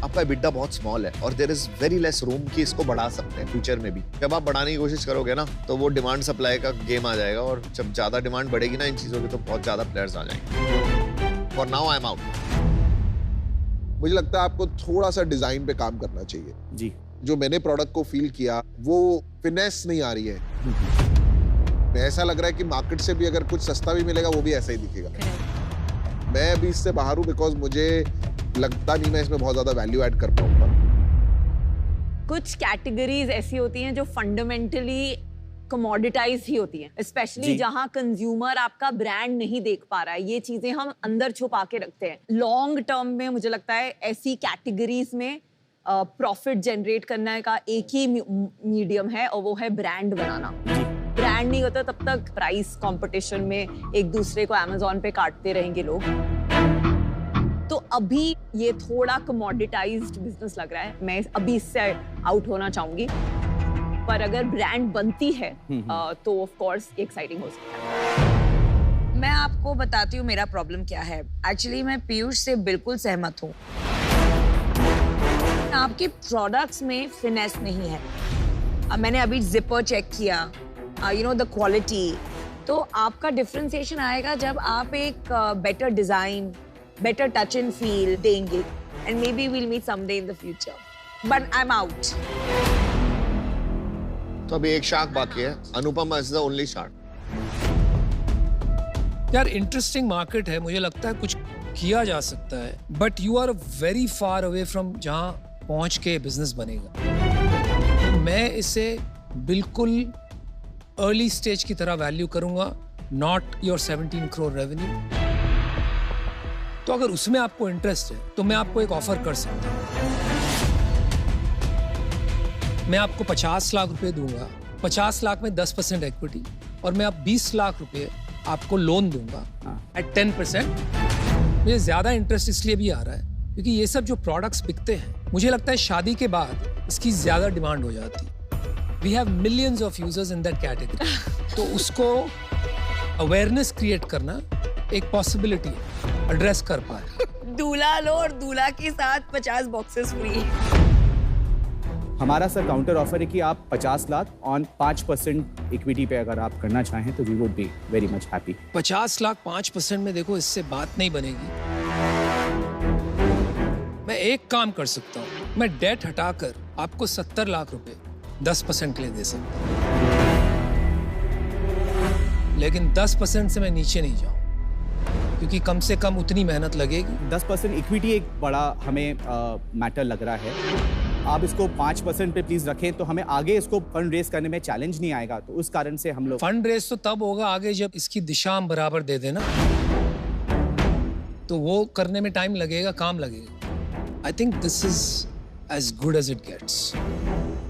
आपका EBITDA बहुत स्मॉल है और there is very less room कि इसको बढ़ा सकते हैं फ्यूचर में भी। जब आप बढ़ाने की कोशिश करोगे ना तो वो डिमांड सप्लाई का गेम आ जाएगा, और जब ज्यादा डिमांड बढ़ेगी ना इन चीजों की तो बहुत ज्यादा प्लेयर्स आ जाएंगे। For now I am out. मुझे लगता है आपको थोड़ा सा डिजाइन पे काम करना चाहिए। जी। जो मैंने प्रोडक्ट को फील किया वो फिनेस नहीं आ रही है। ऐसा लग रहा है कि मार्केट से भी अगर कुछ सस्ता भी मिलेगा वो भी ऐसा ही दिखेगा। मैं अभी इससे बाहर हूँ बिकॉज मुझे लगता नहीं मैं इसमें बहुत ज्यादा वैल्यू ऐड कर पाऊंगा। कुछ कैटेगरीज ऐसी होती हैं जो फंडामेंटली कमोडिटाइज ही होती हैं, स्पेशली जहां कंज्यूमर आपका ब्रांड नहीं देख पा रहा है। ये चीजें हम अंदर छुपा के रखते हैं। लॉन्ग टर्म में मुझे लगता है ऐसी कैटेगरीज में प्रॉफिट जनरेट करने का एक ही मीडियम है और वो है ब्रांड बनाना। ब्रांड नहीं होता तब तक प्राइस कंपटीशन में एक दूसरे को Amazon पे काटते रहेंगे लोग। तो अभी ये थोड़ा कमोडिटाइज्ड बिजनेस लग रहा है। मैं अभी इससे आउट होना चाहूंगी, पर अगर ब्रांड बनती है तो ऑफ कोर्स एक्साइटिंग हो सकता है। मैं आपको बताती हूँ मेरा प्रॉब्लम क्या है। एक्चुअली मैं पीयूष से बिल्कुल सहमत हूँ। आपके प्रोडक्ट्स में फिनेस नहीं है। मैंने अभी जिपर चेक किया, द क्वालिटी। तो आपका डिफरेंशिएशन आएगा जब आप एक better design, better touch and feel देंगे, and maybe we'll meet someday in the future. But I'm out. तो अभी एक शार्क बाकी है। Anupam is the only shark. यार इंटरेस्टिंग मार्केट है, मुझे लगता है कुछ किया जा सकता है, but you are very far away from जहां पहुंच के बिजनेस बनेगा। मैं इसे बिल्कुल अर्ली स्टेज की तरह वैल्यू करूंगा, नॉट योर 17 करोड़ रेवेन्यू। तो अगर उसमें आपको इंटरेस्ट है तो मैं आपको एक ऑफर कर सकता हूं। मैं आपको 50 लाख रुपए दूंगा, 50 लाख में 10% इक्विटी, और मैं आप 20 लाख रुपए आपको लोन दूंगा एट 10%। मुझे ज्यादा इंटरेस्ट इसलिए भी आ रहा है क्योंकि ये सब जो प्रोडक्ट्स बिकते हैं, मुझे लगता है शादी के बाद इसकी ज्यादा डिमांड हो जाती है। We have millions of users in that category. तो उसको अवेयरनेस क्रिएट करना एक पॉसिबिलिटी है, एड्रेस कर पाए। दूल्हा लो और दूल्हा के साथ 50 बॉक्सेस फ्री। हमारा सर काउंटर ऑफर है कि आप 50 लाख ऑन 5% इक्विटी पे अगर आप करना चाहें तो we would be very much happy. 50 lakh 5% में देखो, इससे बात नहीं बनेगी। मैं एक काम कर सकता हूँ, मैं डेट हटाकर आपको 70 लाख रुपए 10% के लिए दे सकता हूँ, लेकिन 10% से मैं नीचे नहीं जाऊँ क्योंकि कम से कम उतनी मेहनत लगेगी। 10% इक्विटी एक बड़ा हमें मैटर लग रहा है। आप इसको 5% पे प्लीज रखें तो हमें आगे इसको फंड रेज करने में चैलेंज नहीं आएगा। तो उस कारण से हम लोग फंड रेज तो तब होगा आगे जब इसकी दिशा हम बराबर दे देना, तो वो करने में टाइम लगेगा, काम लगेगा। I think this is as good as it gets.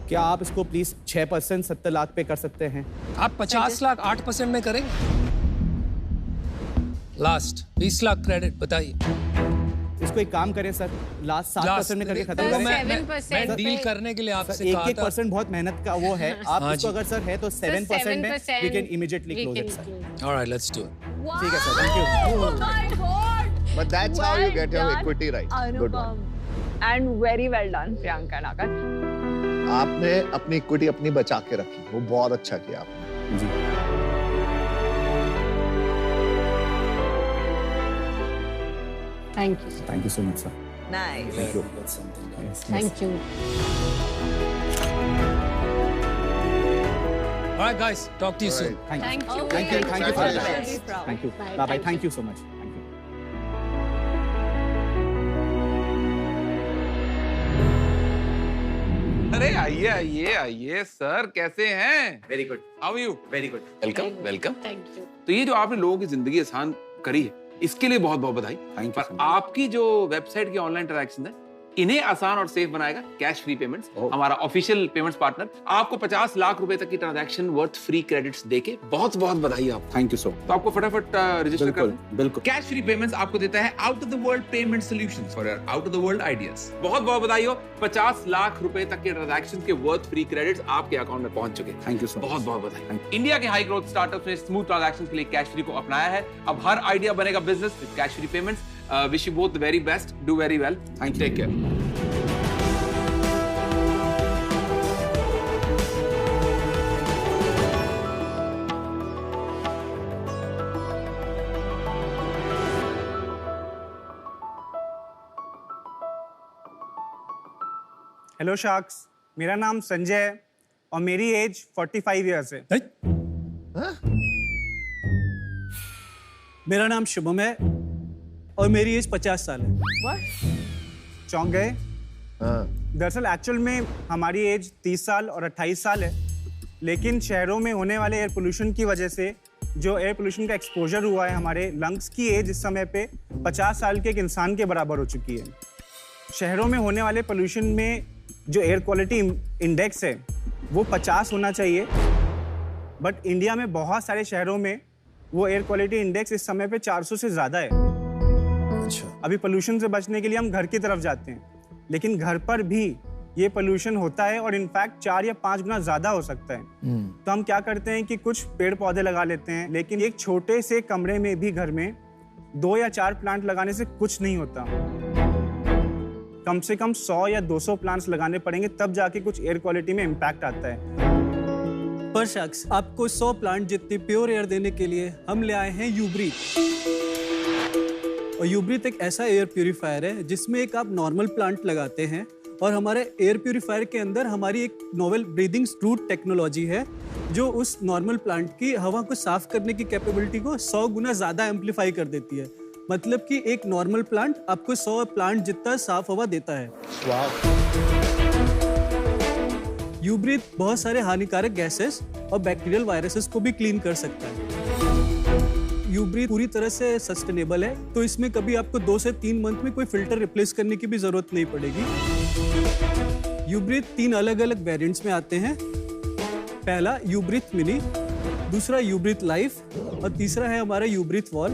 क्या आप इसको प्लीज 6% 70 लाख पे कर सकते हैं? आप 50 लाख 8% में करेंगे? लास्ट 20 लाख क्रेडिट बताइए। इसको एक काम करें सर, लास्ट 7% में करके खत्म करें। मैं डील करने के लिए आपसे कहा था। 1% बहुत मेहनत का वो है। आप इसको अगर सर है तो 7% में we can immediately close it sir. Alright, let's do it. ठीक है sir, thank you. Oh my God! But that's how you get your Well equity right. done, Good one. Anupam. And very well done, Priyanka and Akash. आपने अपनी equity अपनी बचा के रखी, वो बहुत अच्छा किया आपने। जी। Thank you. Thank you so much sir. Nice. Thank you. That's something. Thank you. All right, guys. Talk to you soon. Thank you. Thank you. Thank you for Very that. proud. Thank you. Bye. Bye bye. Thank Thank you so much. Thank you. अरे आइए आइए आइए sir, कैसे हैं? Very good, how you? Very good. Welcome welcome. Thank you. तो ये जो आपने लोगों की जिंदगी आसान करी है, इसके लिए बहुत बहुत बधाई। Thank you पर so much. आपकी जो वेबसाइट की ऑनलाइन ट्रांजैक्शन है, इन्हें आसान और सेफ बनाएगा कैश फ्री पेमेंट्स, Oh. हमारा ऑफिशियल पेमेंट्स पार्टनर। आपको 50 लाख रुपए तक की ट्रांजैक्शन वर्थ फ्री क्रेडिट्स देके बहुत बहुत बधाई आपको। Thank you so. तो आपको फटाफट रजिस्टर कर बिल्कुल बिल्कुल। कैश फ्री पेमेंट्स आपको देता है out of the world payment solutions for your out of the world ideas. बहुत बहुत बधाई हो, 50 लाख रुपए तक के ट्रांजैक्शन के वर्थ फ्री क्रेडिट्स आपके अकाउंट में पहुंच चुके हैं। Thank you so much. बहुत बहुत बधाई। इंडिया के हाई ग्रोथ स्टार्टअप्स ने स्मूथ ट्रांजैक्शन के लिए कैश फ्री को अपनाया है। अब हर आइडिया बनेगा business with cash free payments. Wish you both the very best, do very well, and take care. Hello sharks, मेरा नाम संजय है और मेरी एज 45 इयर्स है। मेरा नाम शुभम है और मेरी एज 50 साल है। चौंक गए? हाँ। दरअसल एक्चुअल में हमारी एज 30 साल और 28 साल है, लेकिन शहरों में होने वाले एयर पोल्यूशन की वजह से जो एयर पोल्यूशन का एक्सपोजर हुआ है, हमारे लंग्स की एज इस समय पे 50 साल के एक इंसान के बराबर हो चुकी है। शहरों में होने वाले पोल्यूशन में जो एयर क्वालिटी इंडेक्स है वो 50 होना चाहिए, बट इंडिया में बहुत सारे शहरों में वो एयर क्वालिटी इंडेक्स इस समय पे 400 से ज़्यादा है। अच्छा। अभी पोल्यूशन से बचने के लिए हम घर की तरफ जाते हैं, लेकिन घर पर भी ये पोल्यूशन होता है और इनफैक्ट 4 या 5 गुना ज़्यादा हो सकता है। तो हम क्या करते हैं कि कुछ पेड़ पौधे लगा लेते हैं, लेकिन एक छोटे से कमरे में भी घर में 2 या 4 प्लांट लगाने से कुछ नहीं होता। कम से कम 100 या 200 प्लांट्स लगाने पड़ेंगे, तब जाके कुछ एयर क्वालिटी में इम्पैक्ट आता है। पर शख्स आपको 100 प्लांट जितनी प्योर एयर देने के लिए हम ले आए हैं यूब्रीथ। और यूब्रीथ एक ऐसा एयर प्यूरीफायर है जिसमें एक आप नॉर्मल प्लांट लगाते हैं और हमारे एयर प्यूरीफायर के अंदर हमारी एक नोवेल ब्रीदिंग रूट टेक्नोलॉजी है जो उस नॉर्मल प्लांट की हवा को साफ करने की कैपेबिलिटी को 100 गुना ज़्यादा एम्पलीफाई कर देती है। मतलब कि एक नॉर्मल प्लांट आपको 100 प्लांट जितना साफ हवा देता है। यूब्रीथ बहुत सारे हानिकारक गैसेस और बैक्टीरियल वायरसेस को भी क्लीन कर सकता है। यूब्रीथ पूरी तरह से सस्टेनेबल है, तो इसमें कभी आपको 2 से 3 मंथ में कोई फिल्टर रिप्लेस करने की भी जरूरत नहीं पड़ेगी। यूब्रीथ 3 अलग अलग वेरिएंट्स में आते हैं। पहला यूब्रीथ मिनी, दूसरा यूब्रीथ लाइफ और तीसरा है हमारा यूब्रीथ वॉल।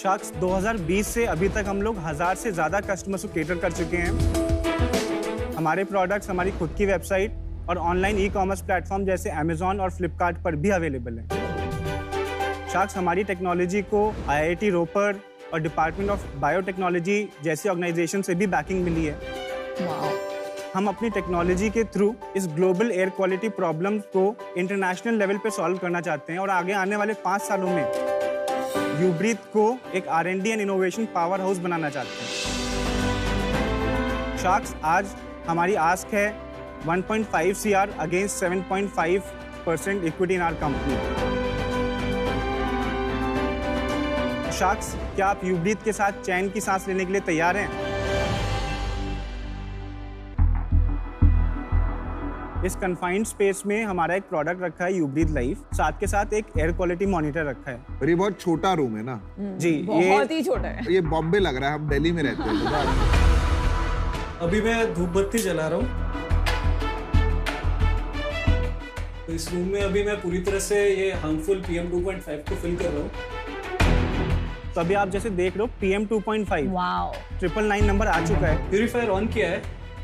शार्क्स 2020 से अभी तक हम लोग 1000 से ज़्यादा कस्टमर्स को केटर कर चुके हैं। हमारे प्रोडक्ट्स हमारी खुद की वेबसाइट और ऑनलाइन ई-कॉमर्स प्लेटफॉर्म जैसे अमेजॉन और फ्लिपकार्ट पर भी अवेलेबल है। शार्क्स हमारी टेक्नोलॉजी को IIT रोपर और डिपार्टमेंट ऑफ बायोटेक्नोलॉजी जैसी ऑर्गेनाइजेशन से भी बैकिंग मिली है। हम अपनी टेक्नोलॉजी के थ्रू इस ग्लोबल एयर क्वालिटी प्रॉब्लम को इंटरनेशनल लेवल पे सॉल्व करना चाहते हैं और आगे आने वाले 5 सालों में यूब्रीथ को एक R&D and innovation powerhouse बनाना चाहते हैं। शार्क्स आज हमारी आस्क है 1.5 CR against 7.5% equity in our company. Sharks, क्या आप यूब्रीथ के साथ चैन की सांस लेने के लिए तैयार हैं? इस कन्फाइंड स्पेस में हमारा एक प्रोडक्ट रखा है यूब्रीथ लाइफ, साथ के साथ एक एयर क्वालिटी मॉनिटर रखा है। और ये बहुत छोटा रूम है ना? जी, बहुत ही छोटा है। ये बॉम्बे लग रहा है, हम दिल्ली में रहते हैं। अभी मैं धूप बत्ती जला रहा हूँ, तो इस रूम में अभी मैं पूरी तरह से ये हार्मफुल PM 2.5 को फिल कर रहा हूँ। तो अभी आप जैसे देख रहे हो PM 2.5 वाओ 999 नंबर आ चुका है। प्यूरीफायर ऑन किया है,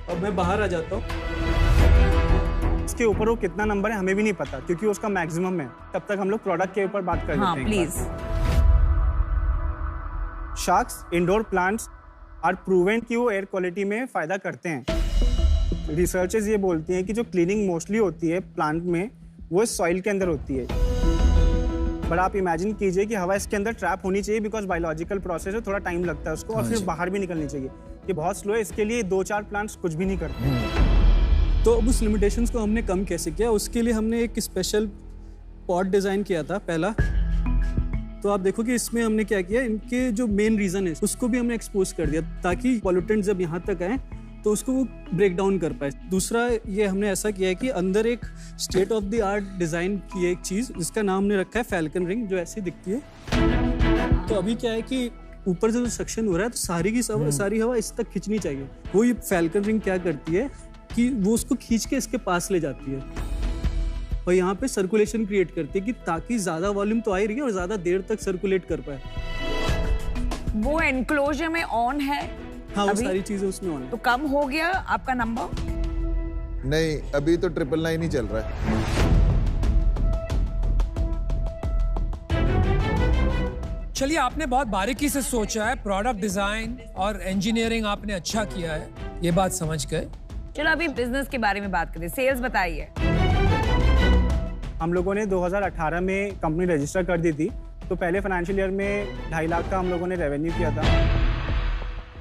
अब मैं बाहर आ जाता हूँ। इसके ऊपर वो कितना नंबर है हमें भी नहीं पता, क्योंकि उसका मैक्सिमम है। तब तक हम लोग प्रोडक्ट के ऊपर बात कर हाँ लेते हैं। Please. Sharks indoor plants are proven कि वो एयर क्वालिटी में फायदा करते हैं। रिसर्चेस ये बोलती हैं कि जो क्लीनिंग मोस्टली होती है प्लांट में, वो सॉइल के अंदर होती है। बट आप इमेजिन कीजिए कि हवा इसके अंदर ट्रैप होनी चाहिए, बिकॉज बायोलॉजिकल प्रोसेस है, थोड़ा टाइम लगता है उसको, और फिर बाहर भी निकलनी चाहिए। ये बहुत स्लो है, इसके लिए 2-4 प्लांट्स कुछ भी नहीं करते। तो अब उस लिमिटेशंस को हमने कम कैसे किया, उसके लिए हमने एक स्पेशल पॉट डिज़ाइन किया था पहला। तो आप देखो कि इसमें हमने क्या किया, इनके जो मेन रीज़न है उसको भी हमने एक्सपोज कर दिया, ताकि पॉल्यूटेंट जब यहाँ तक आए तो उसको वो ब्रेक डाउन कर पाए। दूसरा ये हमने ऐसा किया है कि अंदर एक state of the art design की एक चीज़, जिसका नाम हमने रखा है फैल्कन रिंग, जो ऐसी दिखती है। तो अभी क्या है कि ऊपर से जो सक्शन हो रहा है तो सारी हवा इस तक खींचनी चाहिए। वो ये फैल्कन रिंग क्या करती है कि वो उसको खींच के इसके पास ले जाती है और यहाँ पे सर्कुलेशन क्रिएट करती है, कि ताकि ज़्यादा वॉल्यूम तो आ ही रही है और ज़्यादा देर तक सर्कुलेट कर पाए। वो एनक्लोजर में ऑन है? हाँ, वो सारी चीजें उसमें ऑन है। तो कम हो गया आपका नंबर? नहीं, अभी तो 999 ही चल रहा है। चलिए, आपने बहुत बारीकी से सोचा है, प्रोडक्ट डिजाइन और इंजीनियरिंग आपने अच्छा किया है, ये बात समझ गए। चलो अभी बिजनेस के बारे में बात करें, सेल्स बताइए। हम लोगों ने 2018 में कंपनी रजिस्टर कर दी थी, तो पहले फाइनेंशियल ईयर में 2.5 लाख का हम लोगों ने रेवेन्यू किया था,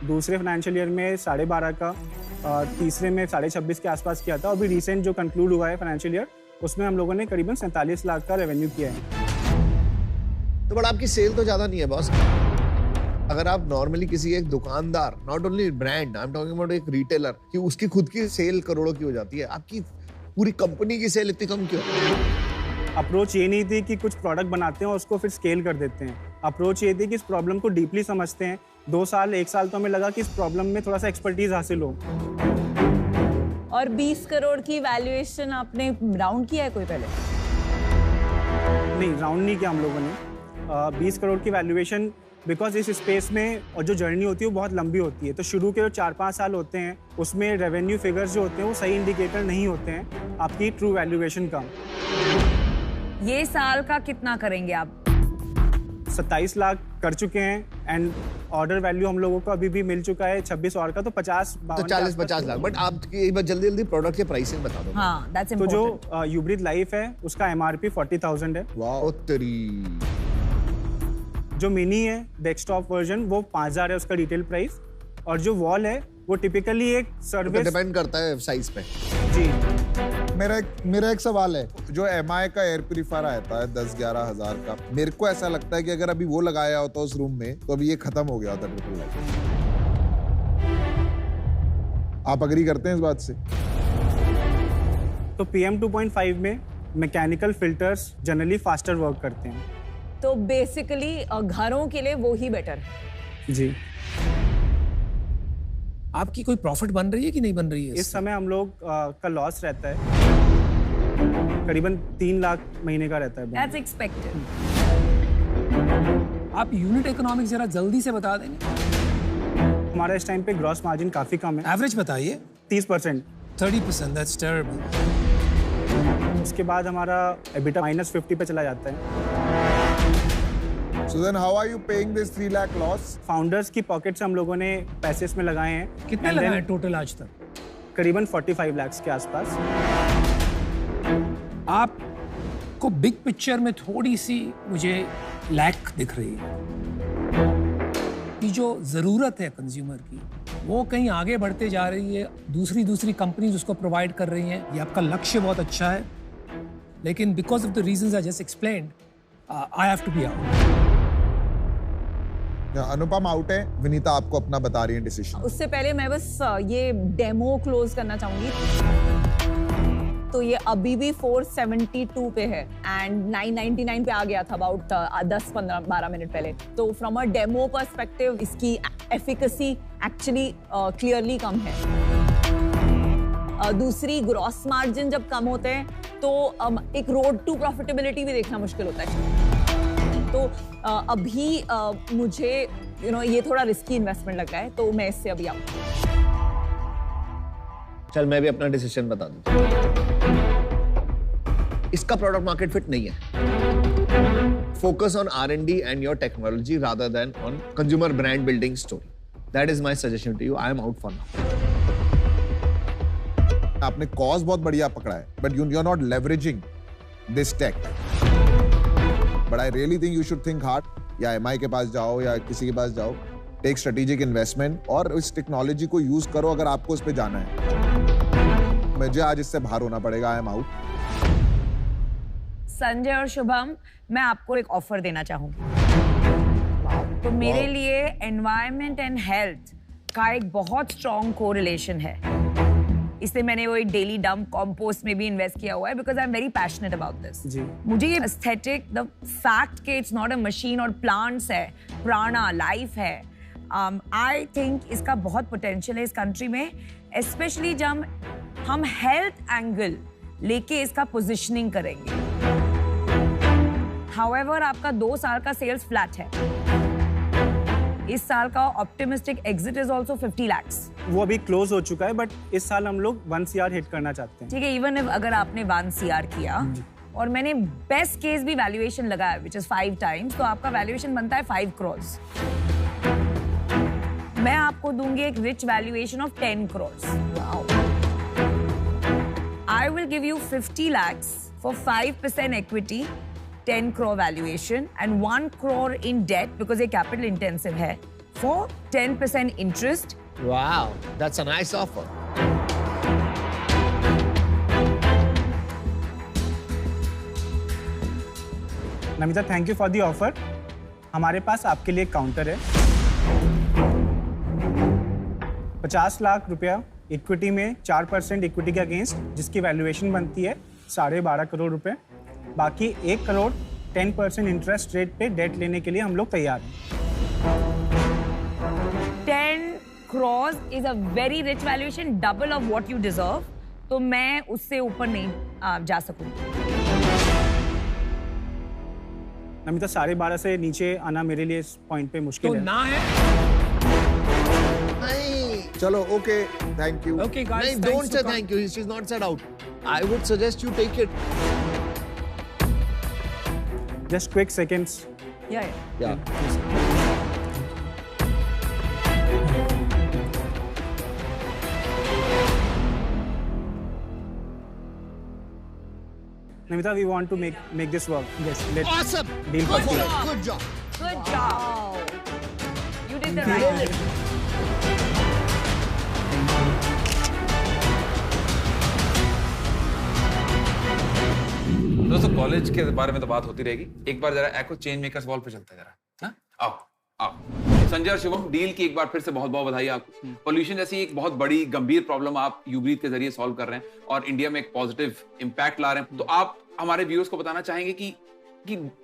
दूसरे फाइनेंशियल ईयर में 12.5 का, तीसरे में 26.5 के आसपास किया था। अभी रिसेंट जो कंक्लूड हुआ है फाइनेंशियल ईयर, उसमें हम लोगों ने करीबन 47 लाख का रेवेन्यू किया है। तो बट आपकी सेल तो ज्यादा नहीं है बॉस। अगर आप नॉर्मली किसी एक दुकानदार, not only brand, I am talking about एक रिटेलर, कि उसकी खुद की सेल करोड़ों की हो जाती है, आपकी पूरी कंपनी की सेल इतनी कम क्यों? अप्रोच ये नहीं थी कि कुछ प्रोडक्ट बनाते हैं और उसको फिर स्केल कर देते हैं। अप्रोच ये थी कि इस प्रॉब्लम को डीपली समझते हैं। 2 साल 1 साल तो हमें लगा कि इस प्रॉब्लम में थोड़ा सा एक्सपर्टीज हासिल हो। और 20 करोड़ की वैल्यूएशन आपने राउंड किया है कोई पहले? नहीं, राउंड नहीं किया हम लोगों ने। 20 करोड़ की वैल्यूएशन, बिकॉज इस स्पेस में और जो जर्नी होती है वो बहुत लंबी होती है, तो शुरू के जो 4-5 साल होते हैं उसमें रेवेन्यू फिगर्स जो होते हैं वो सही इंडिकेटर नहीं होते हैं आपकी ट्रू वैल्यूएशन का। ये साल का कितना करेंगे आप? 27 लाख कर चुके हैं एंड ऑर्डर वैल्यू हम लोगों को अभी भी मिल चुका है 26 और का, तो 40-50 लाख। बट आप एक बार जल्दी प्रोडक्ट के प्राइसिंग बता दो। हाँ, that's तो जो important। यूब्रिथ लाइफ है उसका MRP 40,000 है। वाह तेरी। जो मिनी है डेस्कटॉप वर्जन वो 5,000 है उसका रिटेल प्राइस, और जो वॉल है वो टिपिकली एक सर्विस, डिपेंड करता है साइज पे। जी। मेरा एक सवाल है, जो MI का एयर प्यूरीफायर आता है 10-11 हजार का, मेरे को ऐसा लगता है कि अगर अभी वो लगाया होता उस रूम में तो अभी ये खत्म हो गया होता ट्रिपल लाइफ। आप अग्री करते हैं इस बात से? तो PM 2.5 में mechanical filters generally faster work करते हैं। तो बेसिकली घरों के लिए वो ही बेटर है। जी। आपकी कोई प्रॉफिट बन रही है कि नहीं बन रही है? इस समय हम लोग का लॉस रहता है, करीबन 3 लाख महीने का रहता है। That's expected। आप यूनिट इकोनॉमिक्स जरा जल्दी से बता देंगे? हमारा इस टाइम पे ग्रॉस मार्जिन काफी कम है। एवरेज बताइए। 30%। 30%, that's terrible। उसके बाद हमारा EBITDA -50 पे चला जाता है। So then how are you paying this 3 lakh loss? Founders की पॉकेट से हम लोगों ने पैसे इसमें लगाए हैं। कितने And लगाए then टोटल आज तक? करीबन 45 लाख के आसपास। आपको बिग पिक्चर में थोड़ी सी मुझे लैक दिख रही है कि जो जरूरत है कंज्यूमर की वो कहीं आगे बढ़ते जा रही है, दूसरी कंपनीज उसको प्रोवाइड कर रही हैं। ये आपका लक्ष्य बहुत अच्छा है, लेकिन because of the reasons I just explained I have to be out. Anupam out है, विनीता आपको अपना बता रही है डिसीजन। उससे पहले मैं बस ये डेमो क्लोज करना चाहूंगी। तो ये अभी भी 472 पे है एंड 999 पे आ गया था अबाउट 10-15-12 मिनट पहले। तो फ्रॉम अ डेमो पर्सपेक्टिव इसकी एफिकेसी एक्चुअली क्लियरली कम है। दूसरी, ग्रॉस मार्जिन जब कम होते हैं तो एक रोड टू प्रॉफिटेबिलिटी भी देखना मुश्किल होता है। तो अभी मुझे ये थोड़ा रिस्की इन्वेस्टमेंट लग रहा है, तो मैं इससे अभी आऊँ। चल मैं भी अपना डिसीजन बता दूं। इसका प्रोडक्ट मार्केट फिट नहीं है। Focus on R&D and your technology rather than on consumer brand building story. That is my suggestion to you. I am out for now. आपने कॉज बहुत बढ़िया पकड़ा है, but you are not leveraging this tech. But I really think you should think hard. या MI के पास जाओ या किसी के पास जाओ, टेक स्ट्रेटेजिक इन्वेस्टमेंट और इस टेक्नोलॉजी को यूज करो अगर आपको उस पर जाना है। मुझे आज इससे बाहर होना पड़ेगा, आई एम आउट। संजय और शुभम, मैं आपको एक ऑफर देना चाहूंगी। तो मेरे लिए एनवायरनमेंट एंड हेल्थ का एक बहुत स्ट्रॉन्ग कोरिलेशन है, इसलिए मैंने वो डेली डंप कंपोस्ट में भी इन्वेस्ट किया हुआ है, because I am very passionate about this. मुझे ये एस्थेटिक, द फैक्ट के इट्स नॉट अ मशीन और प्लांट्स है, प्राणा लाइफ है, आई थिंक इसका बहुत पोटेंशियल है इस कंट्री में, स्पेशली जब हम हेल्थ एंगल लेके इसका पोजिशनिंग करेंगे। हाउएवर आपका 2 साल का सेल्स फ्लैट है, इस साल का optimistic exit is also 50 lakh. वो अभी क्लोज हो चुका है, बट इस साल हम लोग 1 CR हिट करना चाहते हैं। ठीक है, इवन अगर आपने 1 CR किया और मैंने बेस्ट केस भी वैल्यूएशन लगाया विच इज 5 टाइम्स, तो आपका वैल्यूएशन बनता है 5 करोड़। मैं आपको दूंगी एक rich valuation of 10 crore. I will give you 50 lakhs for 5% equity, 10 crore valuation and 1 crore in debt because ये capital intensive है, for 10% interest. Wow, that's a nice offer. Namita, thank you for the offer. हमारे पास आपके लिए counter है। 50 लाख रुपया equity में 4% equity के against, जिसकी वैल्यूएशन बनती है 12.5 करोड़ रुपए। बाकी 1 करोड़ 10% इंटरेस्ट रेट पे डेट लेने के लिए हम लोग तैयार हैं। 10 crores is a very rich valuation, double of what you deserve. तो मैं उससे ऊपर नहीं जा सकूंगी। नमिता, 12.5 से नीचे आना मेरे लिए इस पॉइंट पे मुश्किल तो है। ना है। नहीं, चलो okay, thank you. Okay, guys, नहीं, thanks don't to say come. thank you. She's not said out. I would suggest you take it. Just quick seconds. Yeah. Namita, we want to make this work. Yes, let's Awesome. deal Good for job. Good job. Good job. You did the right thing. दोस्तों, college के बारे में तो बात होती रहेगी, एक बार जरा एको चेंज मेकर्स वॉल पे चलते हैं जरा। हाँ? आओ आओ। संजय और शुभम, डील की एक बार फिर से बहुत बहुत बधाई आपको। पोल्यूशन जैसी एक बहुत बड़ी गंभीर प्रॉब्लम आप यूब्रीथ के जरिए सॉल्व कर रहे हैं और इंडिया में एक पॉजिटिव इम्पैक्ट ला रहे हैं। तो आप हमारे व्यूअर्स को बताना चाहेंगे कि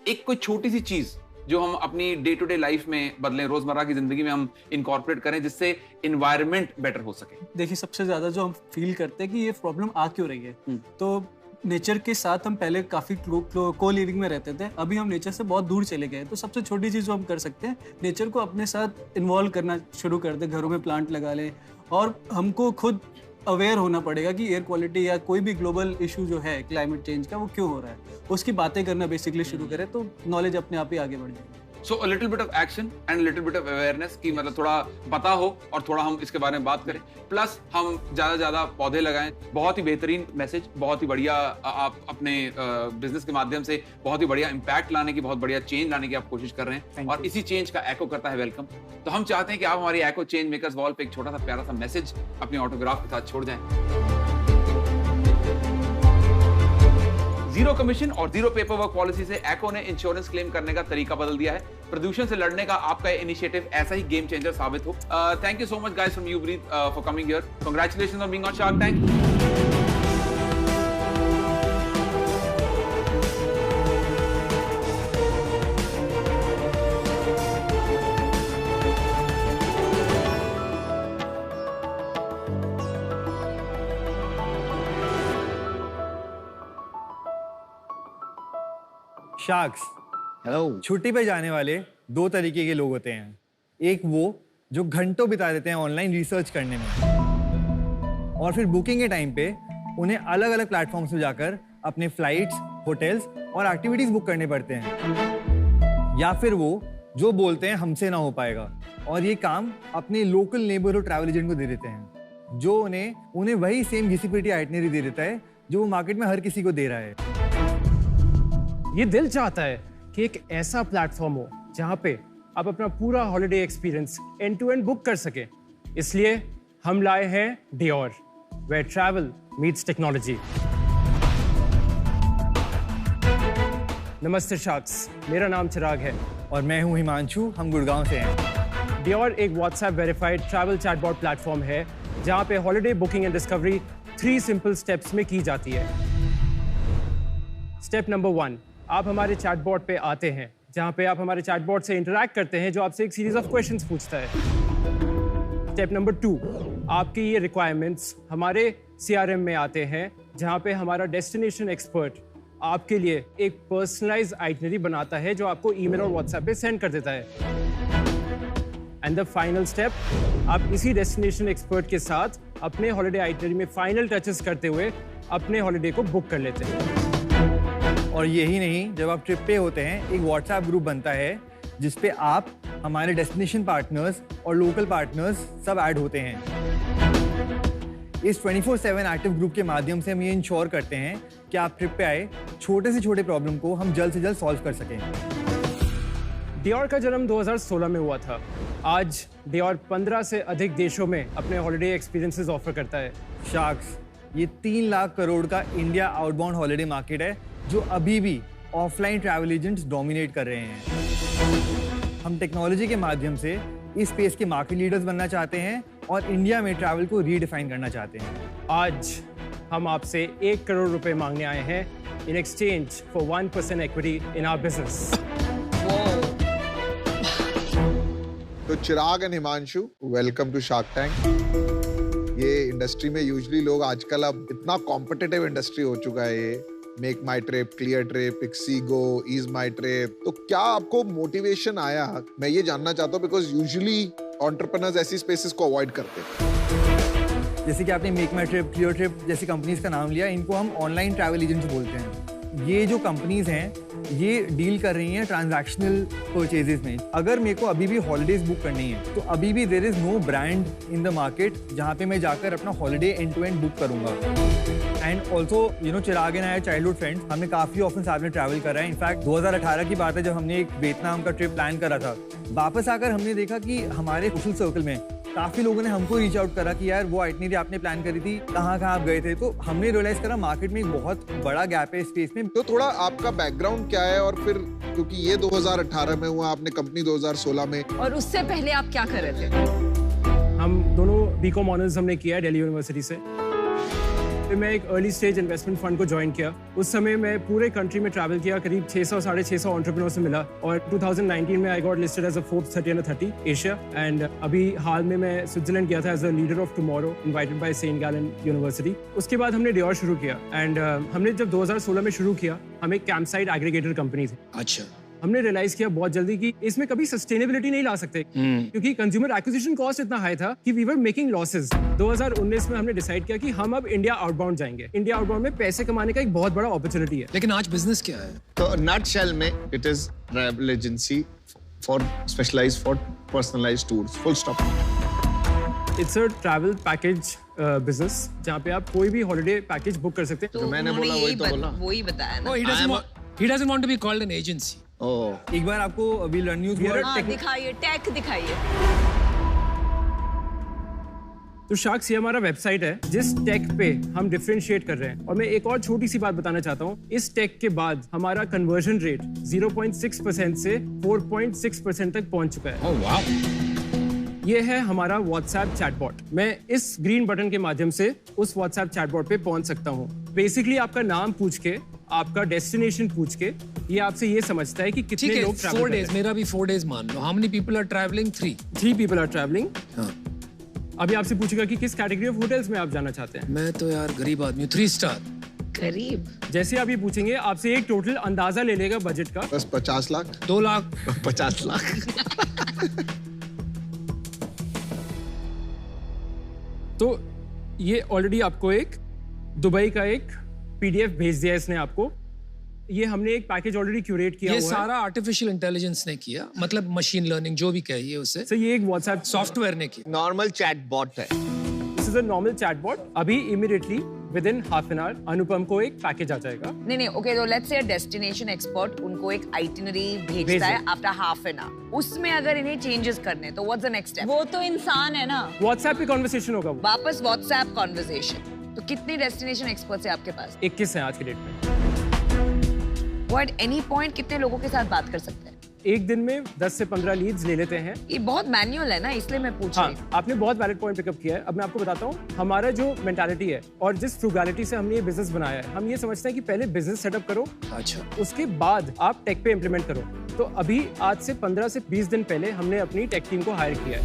एक कोई छोटी सी चीज जो हम अपनी डे टू डे लाइफ में बदलें, रोजमर्रा की जिंदगी में हम इनकॉर्पोरेट करें, जिससे एनवायरनमेंट बेटर हो सके। देखिए, सबसे ज्यादा जो हम फील करते हैं कि ये प्रॉब्लम आ क्यों रही है, तो नेचर के साथ हम पहले काफी को लिविंग में रहते थे, अभी हम नेचर से बहुत दूर चले गए। तो सबसे छोटी चीज जो हम कर सकते हैं, नेचर को अपने साथ इन्वॉल्व करना शुरू कर दे, घरों में प्लांट लगा लें, और हमको खुद अवेयर होना पड़ेगा कि एयर क्वालिटी या कोई भी ग्लोबल इशू जो है क्लाइमेट चेंज का, वो क्यों हो रहा है, उसकी बातें करना बेसिकली शुरू करें, तो नॉलेज अपने आप ही आगे बढ़ जाएगी। So a little bit of action and little bit of awareness, की मतलब थोड़ा पता हो और थोड़ा हम इसके बारे में बात करें, प्लस हम ज्यादा पौधे लगाएं। बहुत ही बेहतरीन मैसेज, बहुत ही बढ़िया, आप अपने बिजनेस के माध्यम से बहुत ही बढ़िया इम्पैक्ट लाने की, बहुत बढ़िया चेंज लाने की आप कोशिश कर रहे हैं, और इसी चेंज का एको करता है वेलकम। तो हम चाहते हैं कि आप हमारी एको चेंज मेकर्स वॉल पे एक छोटा सा प्यारा सा मैसेज अपने ऑटोग्राफ के साथ छोड़ जाएं। जीरो कमीशन और जीरो पेपर वर्क पॉलिसी से एको ने इंश्योरेंस क्लेम करने का तरीका बदल दिया है। प्रदूषण से लड़ने का आपका इनिशिएटिव ऐसा ही गेम चेंजर साबित हो। Thank you so much guys from UBreathe for coming here. Congratulations on being on Shark Tank. Sharks, hello. छुट्टी पे जाने वाले 2 तरीके के लोग होते हैं। एक वो जो घंटों बिता देते हैं ऑनलाइन रिसर्च करने में, और फिर बुकिंग के टाइम पे उन्हें अलग अलग प्लेटफॉर्म्स पे जाकर अपने फ्लाइट्स, होटल्स और एक्टिविटीज बुक करने पड़ते हैं। या फिर वो जो बोलते हैं हमसे ना हो पाएगा, और ये काम अपने लोकल नेबरहुड ट्रैवल एजेंट को दे देते हैं, जो उन्हें वही सेम घिसी-पिटी आइटनरी दे देता है जो वो मार्केट में हर किसी को दे रहा है। ये दिल चाहता है कि एक ऐसा प्लेटफॉर्म हो जहां पे आप अपना पूरा holiday experience end to end book कर सकें। इसलिए हम लाए हैं Dior, where travel meets technology। नमस्ते शार्क्स, मेरा नाम चिराग है और मैं हूं हिमांशु, हम गुड़गांव से हैं। Dior एक WhatsApp verified travel chatbot platform है जहां पे holiday booking and discovery 3 simple steps में की जाती है। स्टेप नंबर 1, आप हमारे चैटबॉट पे आते हैं जहां पे आप हमारे चैटबॉट से इंटरैक्ट करते हैं जो आपसे एक सीरीज ऑफ क्वेश्चंस पूछता है। स्टेप नंबर 2, आपकी ये रिक्वायरमेंट्स हमारे CRM में आते हैं जहां पे हमारा डेस्टिनेशन एक्सपर्ट आपके लिए एक पर्सनलाइज्ड आइटनरी बनाता है जो आपको ईमेल और व्हाट्सएप पे सेंड कर देता है। एंड द फाइनल स्टेप, आप इसी डेस्टिनेशन एक्सपर्ट के साथ अपने हॉलिडे आइटनरी में फाइनल टचेस करते हुए अपने हॉलिडे को बुक कर लेते हैं। और यही नहीं, जब आप ट्रिप पे होते हैं एक व्हाट्सएप ग्रुप बनता है जिस पे आप, हमारे डेस्टिनेशन पार्टनर्स और लोकल पार्टनर्स सब ऐड होते हैं। इस 24/7 एक्टिव ग्रुप के माध्यम से हम ये इंश्योर करते हैं कि आप ट्रिप पे आए छोटे से छोटे प्रॉब्लम को हम जल्द से जल्द सॉल्व कर सकें। Dior का जन्म 2016 में हुआ था। आज Dior 15 से अधिक देशों में अपने हॉलिडे एक्सपीरियंसेस ऑफर करता है। शार्क्स, ये 3 लाख करोड़ का इंडिया आउटबाउंड हॉलिडे मार्केट है जो अभी भी ऑफलाइन ट्रैवल एजेंट्स डोमिनेट कर रहे हैं। हम टेक्नोलॉजी के माध्यम से इस स्पेस के मार्केट लीडर्स बनना चाहते हैं और इंडिया में ट्रैवल को रीडिफाइन करना चाहते हैं। आज हम आपसे 1 करोड़ रुपए मांगने आए हैं in exchange for 1% equity in our business. तो Chirag and Himanshu, welcome to Shark Tank. ये इंडस्ट्री में यूजुअली लोग आजकल, अब इतना कॉम्पिटिटिव इंडस्ट्री हो चुका है ये, मेक माई ट्रिप, क्लियर ट्रिप, इक्सीगो, ईज माई ट्रिप। तो क्या आपको मोटिवेशन आया? मैं ये जानना चाहता हूँ बिकॉज यूजुअली एंटरप्रेन्योर्स ऐसी स्पेसेस को अवॉइड करते हैं। जैसे कि आपने मेक माई ट्रिप, क्लियर ट्रिप जैसी कंपनीज का नाम लिया, इनको हम ऑनलाइन ट्रैवल एजेंट्स बोलते हैं। ये जो कंपनीज हैं ये डील कर रही हैं ट्रांजैक्शनल परचेजेस में। अगर मेरे को अभी भी हॉलिडेज बुक करनी है तो अभी भी there is no brand in the market जहाँ पे मैं जाकर अपना holiday end to end book करूंगा। And also Chirag and I childhood friends, हमने काफी ऑफन साथ में ट्रैवल करा है। इनफैक्ट 2018 की बात है जब हमने एक वियतनाम का ट्रिप प्लान करा था। वापस आकर हमने देखा कि हमारे सोशल सर्कल में काफी लोगों ने हमको रीच आउट करा कि यार वो आइटनरी आपने प्लान करी थी, कहाँ आप गए थे। तो हमने रियलाइज करा मार्केट में एक बहुत बड़ा गैप है इस स्पेस में। तो थोड़ा आपका बैकग्राउंड क्या है, और फिर क्योंकि ये 2018 में हुआ, आपने कंपनी 2016 में, और उससे पहले आप क्या कर रहे थे? हम दोनों बीकॉम ऑनर्स हमने किया है दिल्ली यूनिवर्सिटी से। फिर मैं एक अर्ली स्टेज इन्वेस्टमेंट फंड को ज्वाइन किया। उस समय मैं पूरे कंट्री में ट्रैवल किया, करीब 600-650 एंटरप्रेन्योर से मिला, और 2019 में I got listed as a Forbes 30 under 30 Asia. And अभी हाल में मैं स्विट्जरलैंड गया था as a leader of tomorrow, invited by Saint Gallen University. उसके बाद हमने Dior शुरू किया। एंड हमने जब 2016 में शुरू किया, हम एक कैंप साइट एग्रीगेटर कंपनी थी। अच्छा। हमने रियलाइज किया बहुत जल्दी कि इसमें कभी सस्टेनेबिलिटी नहीं ला सकते, क्योंकि कंज्यूमर एक्विजिशन कॉस्ट इतना हाई था कि वी वर मेकिंग लॉसेस। 2019 में हमने डिसाइड किया कि हम अब इंडिया आउटबाउंड जाएंगे। इंडिया आउटबाउंड में पैसे कमाने का एक बहुत बड़ा अपॉर्चुनिटी है। लेकिन आज बिजनेस क्या है? तो नटशेल में it is travel agency for specialised for personalised tours, full stop. It's a travel package business जहाँ पे आप कोई भी हॉलिडे पैकेज बुक कर सकते हैं। तो मैंने बोला वही तो बोला, वही बताया ना। He doesn't want to be called an agency. एक बार आपको वी लर्न न्यूज़ दिखाइए, टेक दिखाइए। तो शार्क्स, ये हमारा वेबसाइट है जिस टेक पे हम डिफरेंशिएट कर रहे हैं। और मैं एक और छोटी सी बात बताना चाहता हूँ, इस टेक के बाद हमारा कन्वर्जन रेट 0.6% से 4.6% तक पहुंच चुका है। Oh, wow. ये है हमारा व्हाट्सएप चैटबॉट। मैं इस ग्रीन बटन के माध्यम से उस व्हाट्सएप चैटबॉट पे पहुंच सकता हूँ। बेसिकली आपका नाम पूछ के, आपका डेस्टिनेशन पूछ के, ये आपसे ये समझता है कि कितने लोग ट्रैवल कर रहे हैं। 4 days, मेरा भी 4 days मान लो। How many people are traveling? 3 people are traveling। हाँ। अभी आपसे पूछेगा कि किस कैटेगरी ऑफ होटल्स में आप जाना चाहते हैं। मैं तो यार गरीब आदमी हूँ, 3 star। गरीब? जैसे आप ये पूछेंगे, आपसे एक टोटल अंदाजा ले लेगा बजट का। बस 50 लाख, 2 लाख, 50 लाख। तो ये ऑलरेडी आपको एक दुबई का एक PDF भेज दिया इसने आपको। ये हमने एक पैकेज ऑलरेडी क्यूरेट किया ये हुआ सारा आर्टिफिशियल इंटेलिजेंस ने किया, मतलब मशीन लर्निंग जो भी कहिए उससे। सर, ये एक व्हाट्सएप सॉफ्टवेयर ने किया। नॉर्मल चैटबॉट है। This is a normal chatbot. अभी immediately within half an hour Anupam को एक पैकेज आ जाएगा। नहीं ओके, तो let's say a destination expert उनको एक आइटिनरी भेजता है आफ्टर हाफ एन आवर, उसमें अगर इन्हें चेंजेस करने तो व्हाट्स द नेक्स्ट स्टेप? वो तो इंसान है ना, व्हाट्सएप पे कॉन्वर्सेशन होगा वो। वापस व्हाट्सएप कॉन्वर्सेशन। तो कितने डेस्टिनेशन एक्सपर्ट्स हैं आपके पास? 21 हैं आज की डेट में। वो एट एनी पॉइंट कितने लोगों के साथ बात कर सकते हैं? एक दिन में 10 से 15 लीड्स ले लेते हैं। ये बहुत मैनुअल है ना, इसलिए मैं पूछ रही हूँ। आपने बहुत वैलिड पॉइंट पिकअप किया है। अब मैं आपको बताता हूँ हमारा जो मेंटालिटी है और जिस फ्रूगैलिटी से हमने ये बिजनेस बनाया है, हम ये समझते हैं कि पहले बिजनेस सेटअप करो, अच्छा, उसके बाद आप टेक पे इम्प्लीमेंट करो। तो अभी आज से 15 से 20 दिन पहले हमने अपनी टेक टीम को हायर किया है।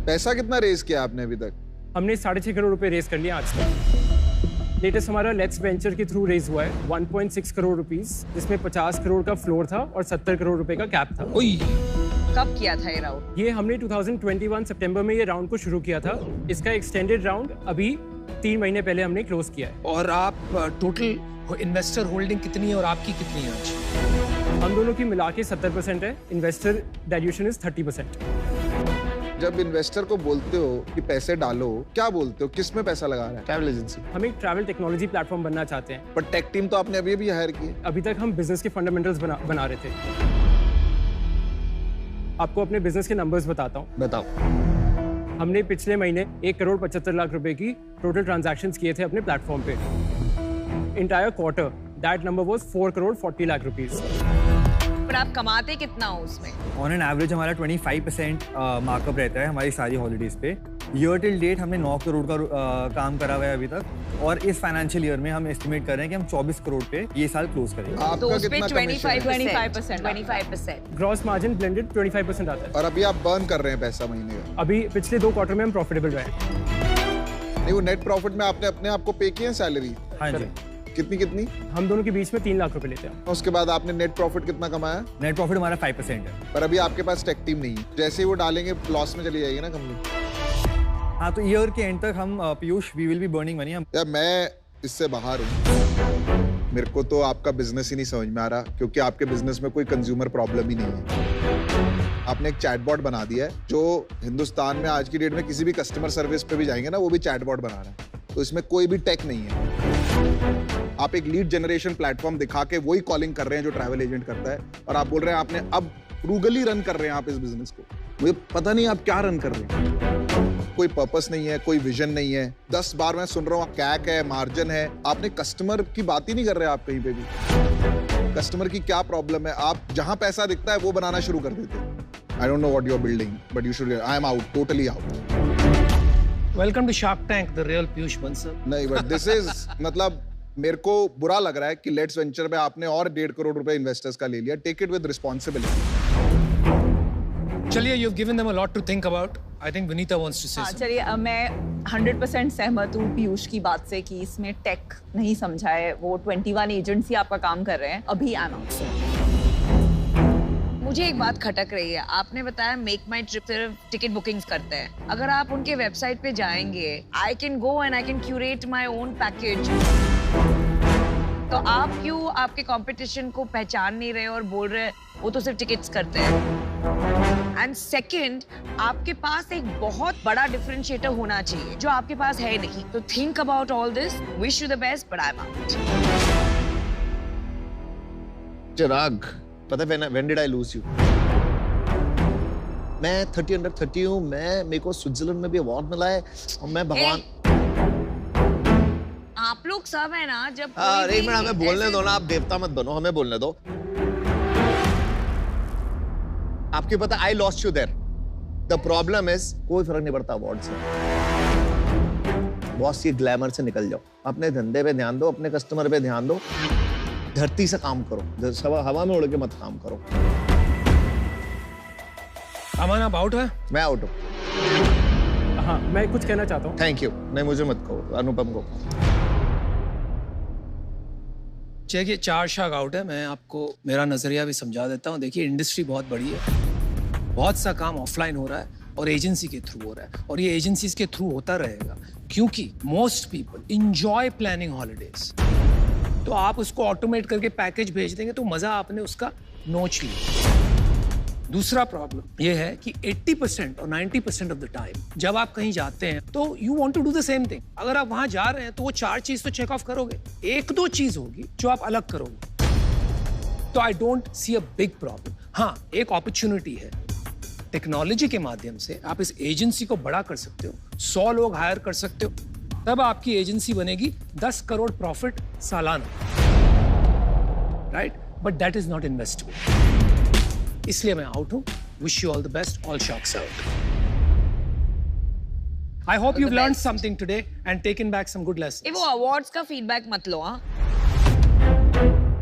पैसा कितना रेज किया आपने अभी तक? हमने 6.5 करोड़ रुपए रेज कर लिया आज तक। लेटेस्ट हमारा लेट्स वेंचर के थ्रू रेज हुआ है 1.6 करोड़ रुपीस, जिसमें 50 करोड़ का फ्लोर था और 70 करोड़ रुपए का कैप था। कब किया था ये राउंड? ये हमने 2021 सितंबर में ये राउंड को शुरू किया था। इसका एक्सटेंडेड राउंड अभी 3 महीने पहले हमने क्लोज किया है। और आप टोटल इन्वेस्टर होल्डिंग कितनी है और आपकी कितनी है आज? हम दोनों की मिला के 70% है, इन्वेस्टर डाइल्यूशन इज 30%। जब इन्वेस्टर को बोलते हो कि पैसे डालो, क्या बोलते हो, किस में पैसा लगा रहा है? Travel agency. हम एक ट्रैवल टेक्नोलॉजी प्लेटफॉर्म बनना चाहते हैं। पर टेक टीम तो आपने अभी अभी हायर की है। अभी तक हम बिजनेस के फंडामेंटल्स बना रहे थे। आपको अपने बिजनेस के नंबर्स बताता हूँ। बताओ। हमने पिछले महीने 1,75,00,000 रुपए की टोटल ट्रांजैक्शंस किए थे अपने प्लेटफॉर्म पे। Entire quarter that number was 4,40,00,000 rupees. पर आप कमाते कितना हो उसमें? ऑन एन एवरेज हमारा 25% मार्कअप रहता है हमारी सारी हॉलीडेज पे। ईयर टिल डेट हमने 9 करोड़ का काम करा हुआ है अभी तक, और इस फाइनेंशियल ईयर में हम एस्टिमेट कर रहे हैं कि हम 24 करोड़ पे ये साल क्लोज करेंगे। तो उस पे 25% ग्रॉस मार्जिन ब्लेंडेड 25% आता है। और अभी आप बर्न कर रहे हैं पैसा महीने का? अभी पिछले 2 क्वार्टर में हम प्रॉफिटेबल रहे। नहीं, वो नेट प्रॉफिट में आपने अपने आप को पे किया सैलरी? हाँ जी। कितनी? हम दोनों के बीच में 3 लाख रुपए लेते हैं। उसके बाद आपने नेट प्रॉफिट कितना कमाया? नेट प्रॉफिट हमारा 5% है। पर अभी आपके पास टेक टीम नहीं है, जैसे ही वो डालेंगे लॉस में चली जाएगी ना कंपनी। हाँ, तो ईयर के एंड तक हम Piyush we will be burning money. यार मैं इससे बाहर हूँ, मेरे को तो आपका बिजनेस ही नहीं समझ में आ रहा, क्योंकि आपके बिजनेस में कोई कंज्यूमर प्रॉब्लम ही नहीं है। आपने एक चैटबॉट बना दिया है जो हिंदुस्तान में आज की डेट में किसी भी कस्टमर सर्विस पे भी जाएंगे ना, वो भी चैटबॉट बना रहा है। तो इसमें कोई भी टेक नहीं है। आप एक लीड जनरेशन प्लेटफॉर्म दिखा के वही कॉलिंग कर रहे हैं जो ट्रैवल एजेंट करता है, और आप बोल रहे हैं आपने अब फ्रूगली रन कर रहे हैं आप इस बिजनेस को। मुझे पता नहीं आप क्या रन कर रहे हैं। कोई पर्पस नहीं है, कोई विजन नहीं है। 10 बार मैं सुन रहा हूँ कैक है, मार्जिन है, आपने कस्टमर की बात ही नहीं कर रहे आप कहीं पे भी। कस्टमर की क्या प्रॉब्लम है, आप जहां पैसा दिखता है वो बनाना शुरू कर देते हैं। I don't know what you're building, but you should. I am out, totally out. Welcome to Shark Tank, the real Piyush Bansal. नहीं, but this is मतलब मेरे को बुरा लग रहा है कि लेट्स वेंचर पे आपने और 1.5 करोड़ रुपए इन्वेस्टर्स का ले लिया। Take it with responsibility. चलिए, you've given them a lot to think about. I think Vinita wants to say something. चलिए, मैं 100% सहमत हूँ पीयूष की बात से कि इसमें टेक नहीं समझा है। वो 21 एजेंट्स ही आपका काम कर रहे हैं। अभी आई एम आउट। मुझे एक बात खटक रही है। आपने बताया मेक माई ट्रिप सिर्फ टिकट बुकिंग्स करते हैं। अगर आप उनके वेबसाइट पे जाएंगे, I can go and I can curate my own package. तो आप क्यों आपके कंपटीशन को पहचान नहीं रहे और बोल रहे वो तो सिर्फ टिकट्स करते हैं? एंड सेकंड, आपके पास एक बहुत बड़ा डिफरेंशिएटर होना चाहिए जो आपके पास है नहीं। तो think about all this, wish you the best, but I am out. Chirag, पता है when did I lose you? मैं 30 under 30 हूँ। मेरे को स्विट्जरलैंड में भी अवार्ड मिला है और मैं भगवान। आप लोग सब है ना, जब एक मिनट हमें बोलने दो ना, आप देवता मत बनो, हमें बोलने दो। आपको पता I lost you there. The problem is कोई फर्क नहीं पड़ता अवार्ड से। बॉस ये ग्लैमर से निकल जाओ, अपने धंधे पे ध्यान दो, अपने कस्टमर पे ध्यान दो, धरती से काम करो, हवा में उड़ के मत काम करो। अमन, आप आउट है? मैं आउट हूँ। हाँ, मैं कुछ कहना चाहता हूँ। Thank you. नहीं, मुझे मत कहो, अनुपम को। चलिए, 4 शार्क आउट है। मैं आपको मेरा नजरिया भी समझा देता हूँ। देखिए, इंडस्ट्री बहुत बड़ी है, बहुत सा काम ऑफलाइन हो रहा है और एजेंसी के थ्रू हो रहा है, और ये एजेंसीज के थ्रू होता रहेगा, क्योंकि most people enjoy planning holidays. तो आप उसको ऑटोमेट करके पैकेज भेज देंगे तो मजा आपने उसका नोच लिया। दूसरा प्रॉब्लम ये है कि 80% और 90% ऑफ द टाइम जब आप कहीं जाते हैं तो you want to do the same thing. अगर आप वहां जा रहे हैं तो वो 4 चीज तो चेक ऑफ करोगे, 1-2 चीज होगी जो आप अलग करोगे। तो I don't see a big problem. हाँ, एक अपॉर्चुनिटी है, टेक्नोलॉजी के माध्यम से आप इस एजेंसी को बड़ा कर सकते हो, 100 लोग हायर कर सकते हो, तब आपकी एजेंसी बनेगी 10 करोड़ प्रॉफिट सालाना, right? But that is not investable. इसलिए मैं आउट हूं। Wish you all the best, all sharks out. I hope you learn something today and taken back some good lessons. वो अवार्ड्स का फीडबैक मत लो। हाँ,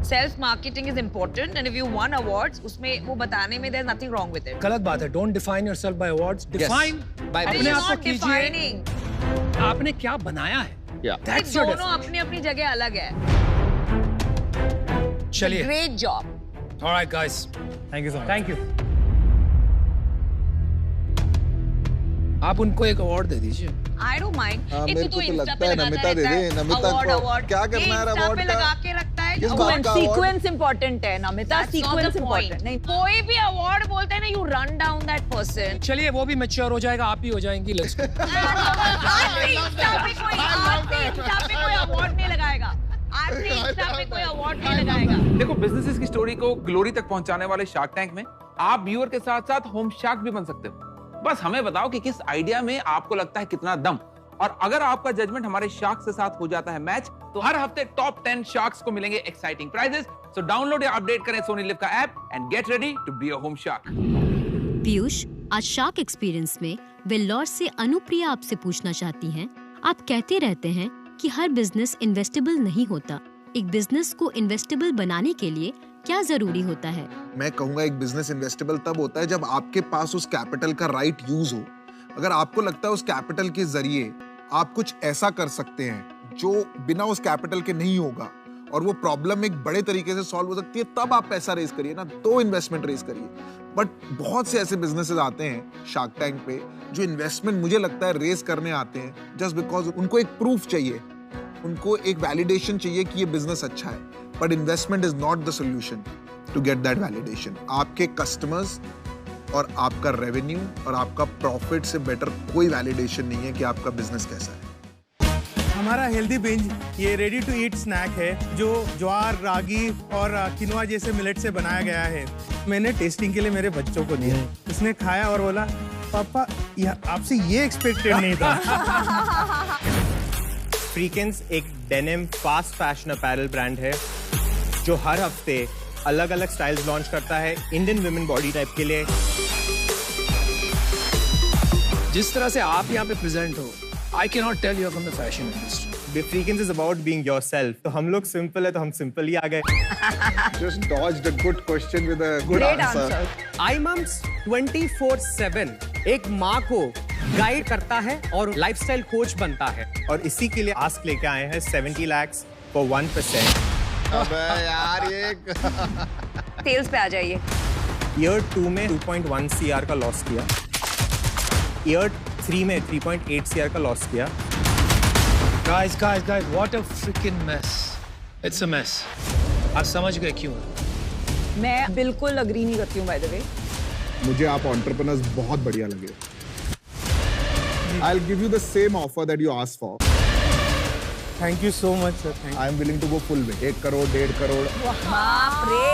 self marketing is important and if you won awards, उसमें वो बताने में there is nothing wrong with it. गलत बात है। Don't define yourself bye awards, define अपने आप को कीजिए आपने क्या बनाया है। That's your दोनों अपनी अपनी जगह अलग है। चलिए, great job. Alright guys, thank you so much. Thank you. आप उनको एक अवार्ड दे दीजिए। I don't mind. मेरे को तो लगता है नमिता दे दे। नमिता को क्या करना है अवार्ड का? लगा के रखता है। किस बात का सीक्वेंस इंपॉर्टेंट है नमिता, सीक्वेंस इंपॉर्टेंट नहीं। कोई भी अवार्ड बोलते हैं ना, you run down that person. चलिए, वो भी मैच्योर हो जाएगा, आप ही हो जाएंगी। Let's go. आज इंस्टा पे कोई अवार्ड नहीं लगाएगा। आज इंस्टा पे कोई अवार्ड नहीं लगाएगा। देखो, बिजनेसेस की स्टोरी को ग्लोरी तक पहुंचाने वाले शार्क टैंक में आप व्यूअर के साथ साथ होम शार्क भी बन सकते हो। बस हमें बताओ कि किस आइडिया में आपको लगता है कितना दम, और अगर आपका जजमेंट हमारे शार्क के साथ हो जाता है मैच, तो हर हफ्ते टॉप 10 शार्क्स को मिलेंगे एक्साइटिंग प्राइजेस। सो डाउनलोड या अपडेट करें सोनी लिव का app and get ready to be a home shark. Piyush, आज शार्क एक्सपीरियंस में वेल्लोर से अनुप्रिया आपसे पूछना चाहती हैं। आप कहते रहते हैं कि हर बिजनेस इन्वेस्टेबल नहीं होता। एक बिजनेस को इन्वेस्टेबल बनाने के लिए क्या जरूरी होता है? मैं कहूंगा एक बिजनेस इन्वेस्टेबल तब होता है जब आपके पास उस कैपिटल का राइट यूज हो। अगर आपको लगता है उस कैपिटल के जरिए आप कुछ ऐसा कर सकते हैं जो बिना उस कैपिटल के नहीं होगा, और वो प्रॉब्लम एक बड़े तरीके से सॉल्व हो सकती है, तब आप पैसा रेज करिए ना, तो इन्वेस्टमेंट रेज करिए। बट बहुत से ऐसे बिजनेसेस आते हैं शार्क टैंक पे जो इन्वेस्टमेंट मुझे लगता है रेज करने आते हैं जस्ट बिकॉज उनको एक प्रूफ चाहिए, उनको एक वैलिडेशन चाहिए कि ये बिजनेस अच्छा है। But investment is not the solution to get that validation. आपके कस्टमर्स और आपका रेवेन्यू और आपका प्रॉफिट से बेटर कोई वैलिडेशन नहीं है कि आपका बिजनेस कैसा है। हमारा हेल्दी बिंज ये रेडी टू ईट स्नैक है जो ज्वार, रागी और किनोआ जैसे मिलेट से बनाया गया है। मैंने टेस्टिंग के लिए मेरे बच्चों को दिया, उसने खाया और बोला पापा आपसे ये एक्सपेक्टेड नहीं था। फ्रीकेंस एक denim fast fashion apparel brand है जो हर हफ्ते अलग अलग स्टाइल्स लॉन्च करता है इंडियन वुमेन बॉडी टाइप के लिए। जिस तरह से आप यहाँ पे प्रेजेंट हो, I cannot tell you from the fashion industry. The Freakins is about being yourself. तो हम लोग सिंपल है तो हम सिंपल ही आ गए। Just dodged a good question with a good answer. iMoms 24/7 एक माँ को गाइड करता है और लाइफस्टाइल कोच बनता है। और इसी के लिए आस्क लेके आए हैं 70 lakhs for 1%। अबे यार ये सेल्स पे आ जाइए। ईयर 2 में 2.1 CR का लॉस किया, ईयर 3 में 3.8 CR का लॉस किया। Guys, what a freaking mess. It's a mess. आप समझ गए क्यों? मैं बिल्कुल अग्री नहीं करती हूँ बाय द वे। मुझे आप एंटरप्रेन्योर्स बहुत बढ़िया लगे। I'll give you the same offer that you asked for. Thank you so much sir. I am willing to go full way. 1 crore, 1.5 crore. बाप रे।